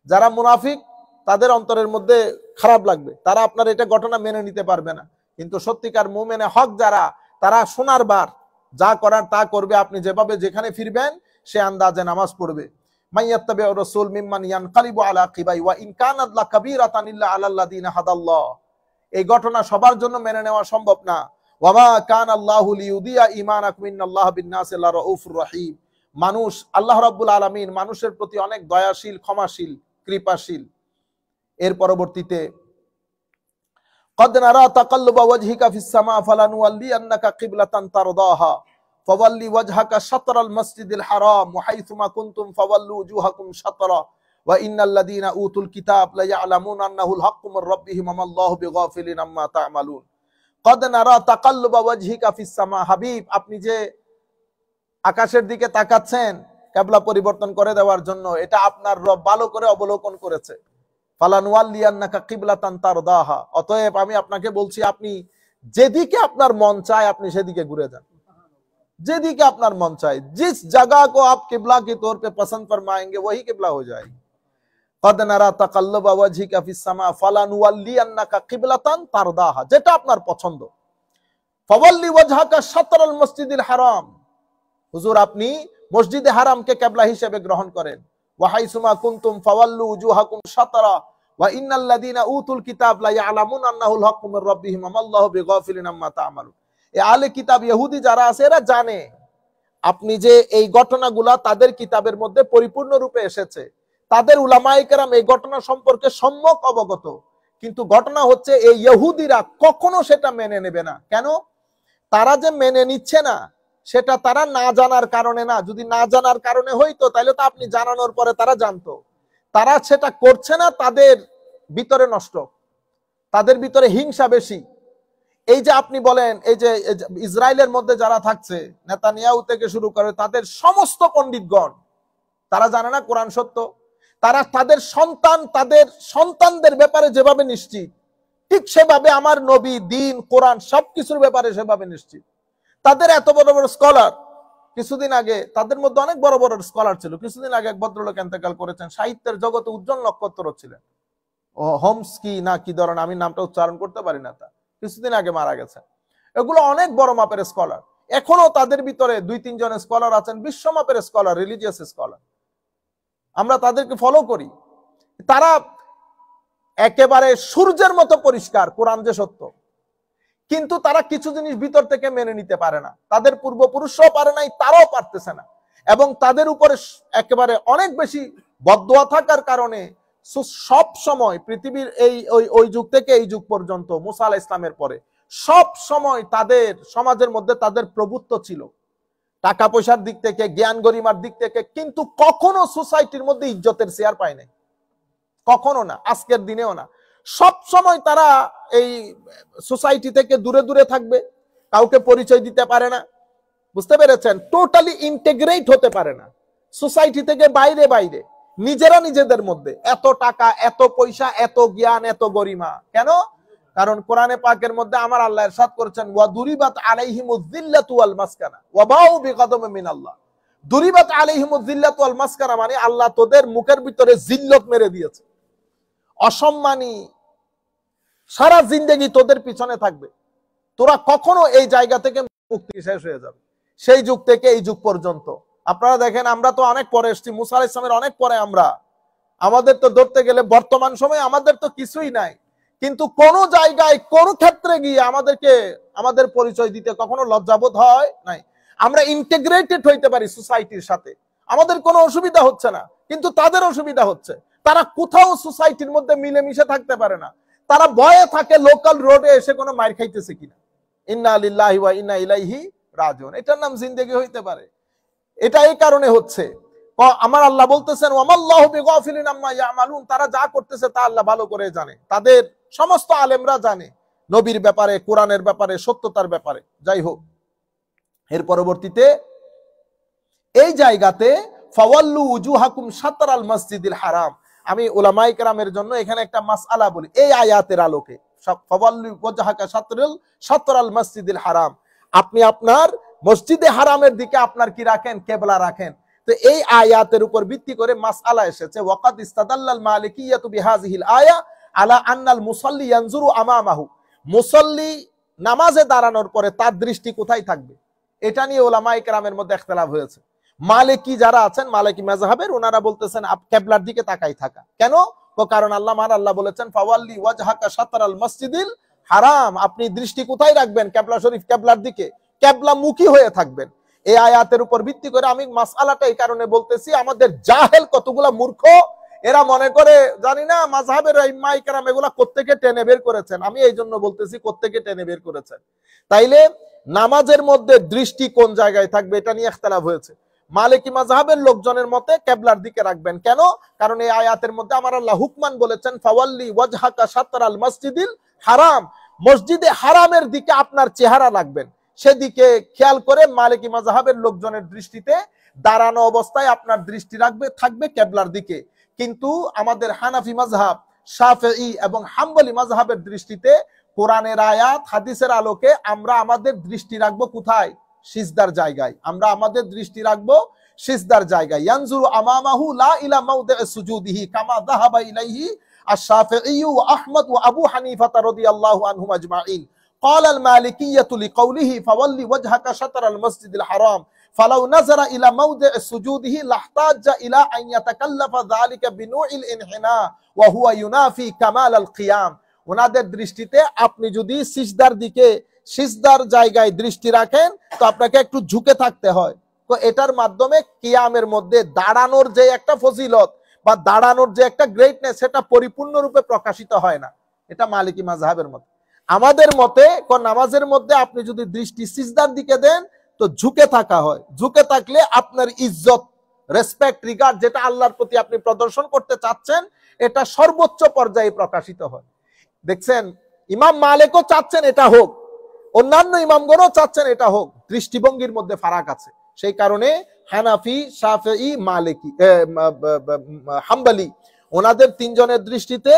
যারা মুনাফিক তাদের অন্তরের মধ্যে খারাপ লাগবে, তারা আপনার এটা ঘটনা মেনে নিতে পারবে না, কিন্তু সত্যিকার মুমিনে হক যারা, তারা সোনার বার, যা করার তা করবে, আপনি যেভাবে যেখানে ফিরবেন সে আন্দাজে নামাজ পড়বে। মাইয়াত্তাবিউর রাসূল মিম্মান ইয়ানকালিবু আলা কিবাই ওয়া ইন কানাত লাকাবীরাতান ইল্লা আলাল্লাযিনা হাদাল্লাহ। এই ঘটনা সবার জন্য মেনে নেওয়া সম্ভব না। ওয়া মা কানাল্লাহু লিইউদিয়া ঈমানাকুম ইন্নাল্লাহা বিন-নাসি লারাউফুর রহিম। মানুষ, আল্লাহ রাব্বুল আলামিন মানুষের প্রতি অনেক দয়াশীল, ক্ষমাশীল, কৃপাশীল। এর পরবর্তীতে قد نرى تقلب وجهك في السماء فلنولينك قبلة ترضاها فول وجهك شطر المسجد الحرام وحيثما كنتم فولوا وجوهكم شطرا وإن الذين أوتوا الكتاب ليعلمون أنه الحق من ربهم وما الله بغافل عما تعملون قد نرى تقلب وجهك في السماء। হাবিব, আপনি যে আকাশের দিকে তাকাচ্ছেন কিবলা পরিবর্তন করে দেওয়ার জন্য, এটা আপনার রব ভালো করে অবলোকন করেছে। ফালানুওয়াল্লিয়ান্নাকা কিবলাতান তারদাহা, অতএব আমি আপনাকে বলছি, আপনি যেদিকে আপনার মন চায় আপনি সেদিকে ঘুরে যান, যেদিকে আপনার মন চায়, जिस जगह को आप किबला के तौर पे पसंद फरमाएंगे वही किबला हो जाएगी। قد نرى تقلب وجهك في السماء فلنولينك قبلة ترضاها, যেটা আপনার পছন্দ। ফাওয়াল্লি ওয়াজহাকা শাতরাল মসজিদিল হারাম, হুজুর আপনি মসজিদে হারামকে কিবলা হিসেবে গ্রহণ করেন। ওয়াহাইসুমা কুনতুম ফাওয়াল্লু উজুহাকুম শাতরা ওয়া ইন্নাল্লাযীনা উতুল কিতাব লা ইয়ালামুনা আন্নাহুল হাক্কু মির রাব্বিহিম ওয়া মাল্লাহু বিগাফিলিন আম্মা তা'মালুন। এই আহলে কিতাব ইহুদি যারা আছে এরা জানে আপনি যে এই ঘটনাগুলা তাদের কিতাবের মধ্যে পরিপূর্ণ রূপে এসেছে, তাদের উলামায়ে কেরাম এই ঘটনা সম্পর্কে সম্যক অবগত, কিন্তু ঘটনা হচ্ছে এই ইহুদিরা কখনো সেটা মেনে নেবে না। কেন? তারা যে মেনে নিচ্ছে না সেটা তারা না জানার কারণে না, যদি না জানার কারণে হইতো তাহলে তো আপনি জানানোর পরে তারা জানতো। তারা সেটা করছে না, তাদের ভিতরে নষ্ট, তাদের ভিতরে হিংসা বেশি। এই যে আপনি বলেন, এই যে ইসরায়েলের মধ্যে যারা থাকছে, নেতানিয়াহু থেকে শুরু করে তাদের সমস্ত পণ্ডিতগণ, তারা জানে না কোরআন সত্য। তারা তাদের সন্তানদের ব্যাপারে যেভাবে নিশ্চিত, ঠিক সেভাবে আমার নবী, দিন, কোরআন সবকিছুর ব্যাপারে সেভাবে নিশ্চিত। তাদের এত বড় বড় স্কলার, কিছুদিন আগে তাদের মধ্যে অনেক বড় বড় স্কলার ছিল। কিছুদিন আগে এক ভদ্রলোক ইন্তেকাল করেছেন, সাহিত্যের জগতে উজ্জ্বল নক্ষত্র ছিলেন, হোমস্কি না কি ধরেন, আমি নামটা উচ্চারণ করতে পারি না, তা কিছুদিন আগে মারা গেছে। এগুলো অনেক বড় মাপের স্কলার। এখনো তাদের ভিতরে 2-3 জন স্কলার আছেন, বিশ্ব মাপের স্কলার, রিলিজিয়াস স্কলার। আমরা তাদেরকে ফলো করি। তারা একেবারে সূর্যের মতো পরিষ্কার, কোরআন যে সত্য, কিন্তু তারা কিছু জিনিস ভিতর থেকে মেনে নিতে পারে না। তাদের পূর্বপুরুষরাও পারে নাই, তারাও পারতেছে না। এবং তাদের উপরে একেবারে অনেক বেশি বদদোয়া থাকার কারণে সব সময় পৃথিবীর ওই যুগ থেকে এই যুগ পর্যন্ত, মুসা আলাইহিস ইসলামের পরে সব সময় তাদের সমাজের মধ্যে তাদের প্রভুত্ব ছিল, টাকা পয়সার দিক থেকে, জ্ঞান গরিমার দিক থেকে, কিন্তু কখনো সোসাইটির মধ্যে ইজ্জতের শেয়ার পায় নাই, কখনো না, আজকের দিনেও না। সব সময় তারা এই সোসাইটি থেকে দূরে দূরে থাকবে, কাউকে পরিচয় দিতে পারে না, বুঝতে পেরেছেন? টোটালি ইন্টিগ্রেট হতে পারে না, সোসাইটি থেকে বাইরে বাইরে, নিজেরা নিজেদের মধ্যে। এত টাকা, এত পয়সা, এত জ্ঞান, এত গরিমা, কেন? কারণ কোরআনে পাকের মধ্যে আমার আল্লাহ ইরশাদ করেছেন, ওয়া দুরিবাত আলাইহিমুয যিল্লাতু ওয়াল মাসকানা ওয়া বাউ বিগাদামিন মিনাল্লাহ। দুরিবাত আলাইহিমুয যিল্লাতু ওয়াল মাসকানা মানে আল্লাহ তোদের মুখের ভিতরে জিল্লত মেরে দিয়েছে, অসম্মানী সারা জিন্দেগি তোদের পিছনে থাকবে, তোরা কখনো এই জায়গা থেকে মুক্তি শেষ হয়ে যাবে। সেই যুগ থেকে এই যুগ পর্যন্ত আপনারা দেখেন, আমরা তো অনেক পরে এসেছি, মুসা আলাইহিস সালামের অনেক পরে আমরা, আমাদের তো ধরতে গেলে বর্তমান সময়ে আমাদের তো কিছুই নাই, কিন্তু কোন জায়গায় কোন ক্ষেত্রে গিয়ে আমাদেরকে আমাদের পরিচয় দিতে কখনো লজ্জাবোধ হয় নাই। আমরা ইন্টিগ্রেটেড হইতে পারি সোসাইটির সাথে, আমাদের কোনো অসুবিধা হচ্ছে না, কিন্তু তাদের অসুবিধা হচ্ছে। তারা কোথাও সোসাইটির মধ্যে মিলেমিশে থাকতে পারে না, তারা ভয়ে থাকে লোকাল রোডে এসে কোনো মার খাইতেছে কিনা। ইন্না লিল্লাহি ওয়া ইন্না ইলাইহি রাজিউন, এটার নাম জিন্দেগি হইতে পারে? এটা এই কারণে হচ্ছে, আমার আল্লাহ বলতেছেন ওয়ামাল্লাহু বিগাফিলিন আম্মা ইয়ামালুন, তারা যা করতেছে তা আল্লাহ ভালো করে জানে, তাদের সমস্ত আলেমরা জানে নবীর ব্যাপারে, কোরআনের ব্যাপারে, সত্যতার ব্যাপারে। যাই হোক, এর পরবর্তীতে এই জায়গাতে ফাওয়াল্লু উজুহাকুম শাতরাল মসজিদিল হারাম, আমি উলামায়ে কেরামের জন্য এখানে একটা মাসআলা বলি এই আয়াতের আলোকে। ফাওয়াল্লু ওয়াজহাকা শাতরাল মসজিদিল হারাম, আপনি আপনার মসজিদে হারামের দিকে আপনার কি রাখেন? কিবলা রাখেন। তো এই আয়াতের উপর ভিত্তি করে মাসআলা এসেছে, ওয়াকাদ ইস্তাদাল্লাল মালিকিয়াতু বিহাযিহিল আয়া আলা আন্নাল মুসাল্লি ইয়ানজুরু আমামাহু, মুসাল্লি নামাজে দাঁড়ানোর পরে তার দৃষ্টি কোথায় থাকবে, এটা নিয়ে উলামায়ে কেরামের মধ্যে ইখতিলাফ হয়েছে। মালিকি যারা আছেন, মালিকি মাযহাবের, ওনারা বলতেছেন কিবলার দিকে তাকাই থাকা। কেন? কারণ আল্লাহ বলেছেন ফাওয়াল্লি ওয়াজহাকা শাতরাল মসজিদিল হারাম, আপনি দৃষ্টি কোথায় রাখবেন? কিবলা শরীফ, কিবলার দিকে, কিবলা মুখী হয়ে থাকবেন। এই আয়াতের উপর ভিত্তি করে আমি মাসআলাটা এই কারণে বলতেছি, আমাদের জাহেল কতগুলা মূর্খ, এরা মনে করে জানি না মাযহাবের ইমাম কেরাম এগুলা কোত্থেকে টেনে বের করেছেন। আমি এই জন্য বলতেছি কোত্থেকে টেনে বের করেছেন। তাইলে নামাজের মধ্যে দৃষ্টি কোন জায়গায় থাকবে এটা নিয়ে ইখতিলাফ হয়েছে। মালিকি মাযহাবের লোকজনের মতে কিবলার দিকে রাখবেন। কেন? কারণ এই আয়াতের মধ্যে আমার আল্লাহ হুকমান বলেছেন ফাওয়াল্লি ওয়াজহাকা শাতরাল মসজিদিল হারাম, মসজিদে হারামের দিকে আপনার চেহারা রাখবেন। সেদিকে খেয়াল করে মালিকি মাযহাবের লোকজনের দৃষ্টিতে দাঁড়ানো অবস্থায় আপনার দৃষ্টি থাকবে কিবলার দিকে। কিন্তু আমাদের হানাফি মাযহাব, শাফিঈ এবং হাম্বলি মাযহাবের দৃষ্টিতে কোরআনের আয়াত, হাদিসের আলোকে আমরা আমাদের দৃষ্টি রাখবো কোথায়? সিজদার জায়গায়। আমরা আমাদের দৃষ্টি রাখবো সিজদার জায়গায়। ইয়ানজুরু আমামাহু লা ইলা মাউদি'i সুজুদিহি কামা যাহাবা ইলাইহি আশ-শাফিঈ ওয়া আহমদ ওয়া আবু হানিফা রাদিয়াল্লাহু আনহুম আজমাইন। قال المالكية لقوله فولي وجهك شطر المسجد الحرام فلو نظر إلى موضع سجوده لاحتاج إلى أن يتكلف ذلك بنوع الانحناء وهو ينافي كمال القيام। ওনাদের দৃষ্টিতে আপনি যদি সিজদার দিকে, সিজদার জায়গায় দৃষ্টি রাখেন তো আপনাকে একটু ঝুঁকে থাকতে হয়। তো এটার মাধ্যমে কিয়ামের মধ্যে দাঁড়ানোর যে একটা ফজিলত বা দাঁড়ানোর যে একটা গ্রেটনেস, সেটা পরিপূর্ণরূপে প্রকাশিত হয় না। এটা মালিকি মাযহাবের মতে। আমাদের মতে নামাজের মধ্যে আপনি যদি দৃষ্টি সিজদার দিকে দেন তো ঝুঁকে থাকা হয়। ঝুঁকে থাকলে আপনার ইজ্জত, রেসপেক্ট, রিগার্ড যেটা আল্লাহর প্রতি আপনি প্রদর্শন করতে চাচ্ছেন, এটা সর্বোচ্চ পর্যায়ে প্রকাশিত হয়। দেখছেন, ইমাম মালিকও চাচ্ছেন এটা হোক, অন্যান্য ইমামগণও চাচ্ছেন এটা হোক। দৃষ্টিভঙ্গির মধ্যে ফারাক আছে। সেই কারণে হানাফি, শাফিঈ, মালিকি, হাম্বলি, ওনাদের তিনজনের দৃষ্টিতে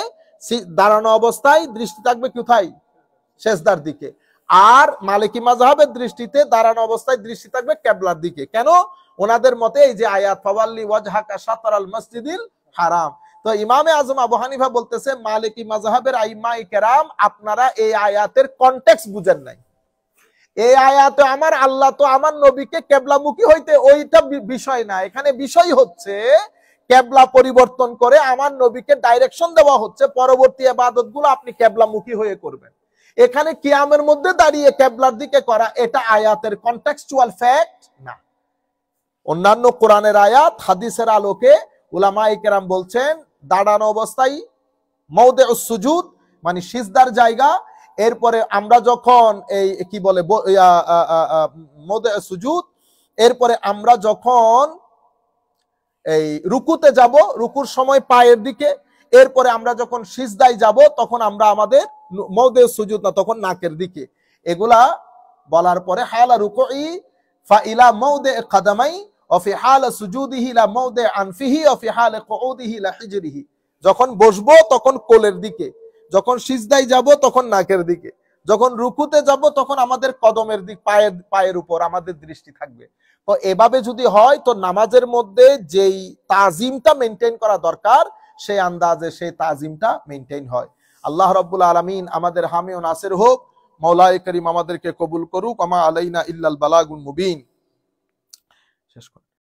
দাঁড়ানো অবস্থায় দৃষ্টি থাকবে কোথায়? সেজদার দিকে। আর মালিকি মাযহাবের দৃষ্টিতে দাঁড়ানো অবস্থায় দৃষ্টি থাকবে কিবলার দিকে। কেন? ওনাদের মতে এই যে আয়াত ফাওয়াল্লি ওয়াজহাকা শাতরাল মসজিদিল হারাম, তো ইমামে আজম আবু হানিফা বলতেছে মালিকি মাযহাবের আইম্মায়ে কেরাম আপনারা এই আয়াতের কনটেক্সট বুঝেন নাই। এই আয়াতে আমার আল্লাহ তো আমার নবীকে কিবলামুখী হইতে, ওইটা বিষয় না, এখানে বিষয় হচ্ছে কিবলা পরিবর্তন করে আমার নবীকে ডাইরেকশন দেওয়া হচ্ছে পরবর্তী ইবাদতগুলো আপনি কিবলামুখী হয়ে করবেন। এখানে কিয়ামের মধ্যে দাঁড়িয়ে কিবলার দিকে করা এটা আয়াতের কনটেক্সচুয়াল ফ্যাক্ট না। অন্যান্য কোরআনের আয়াত হাদিসের আলোকে উলামায়ে কেরাম বলছেন দাঁড়ানো অবস্থায় মাওদিউস সুজুদ মানে সিজদার জায়গা, এরপরে আমরা যখন এই কি বলে মাওদিউস সুজুদ, এরপরে আমরা যখন এই রুকুতে যাব রুকুর সময় পায়ের দিকে, এরপরে আমরা যখন সিজদায় যাব তখন আমরা আমাদের মাওদিউস সুজুদ না তখন নাকের দিকে। এগুলা বলার পরে হালা রুকুই ফা ইলা মাওদি কদমাই ওয়া ফি হাল সুজুদিহি লা মাওদি আনফিহি ওয়া ফি হাল কুউদিহি লা হিজরিহি, যখন বসবো তখন কোলের দিকে, যখন সিজদায় যাব তখন নাকের দিকে, যখন রুকুতে যাব তখন আমাদের কদমের দিক পায়ের উপর আমাদের দৃষ্টি থাকবে। তো এভাবে যদি হয় তো নামাজের মধ্যে যেই তাজিমটা মেনটেন করা দরকার সেই আন্দাজে সেই তাজিমটা মেনটেন হয়। আল্লাহ রাব্বুল আলামিন আমাদের হামি ও নাসির হোক। মাওলায়ে কারীম আমাদেরকে কবুল করুক। আমা আলাইনা ইল্লাল বালাগুল মুবিন। শেষ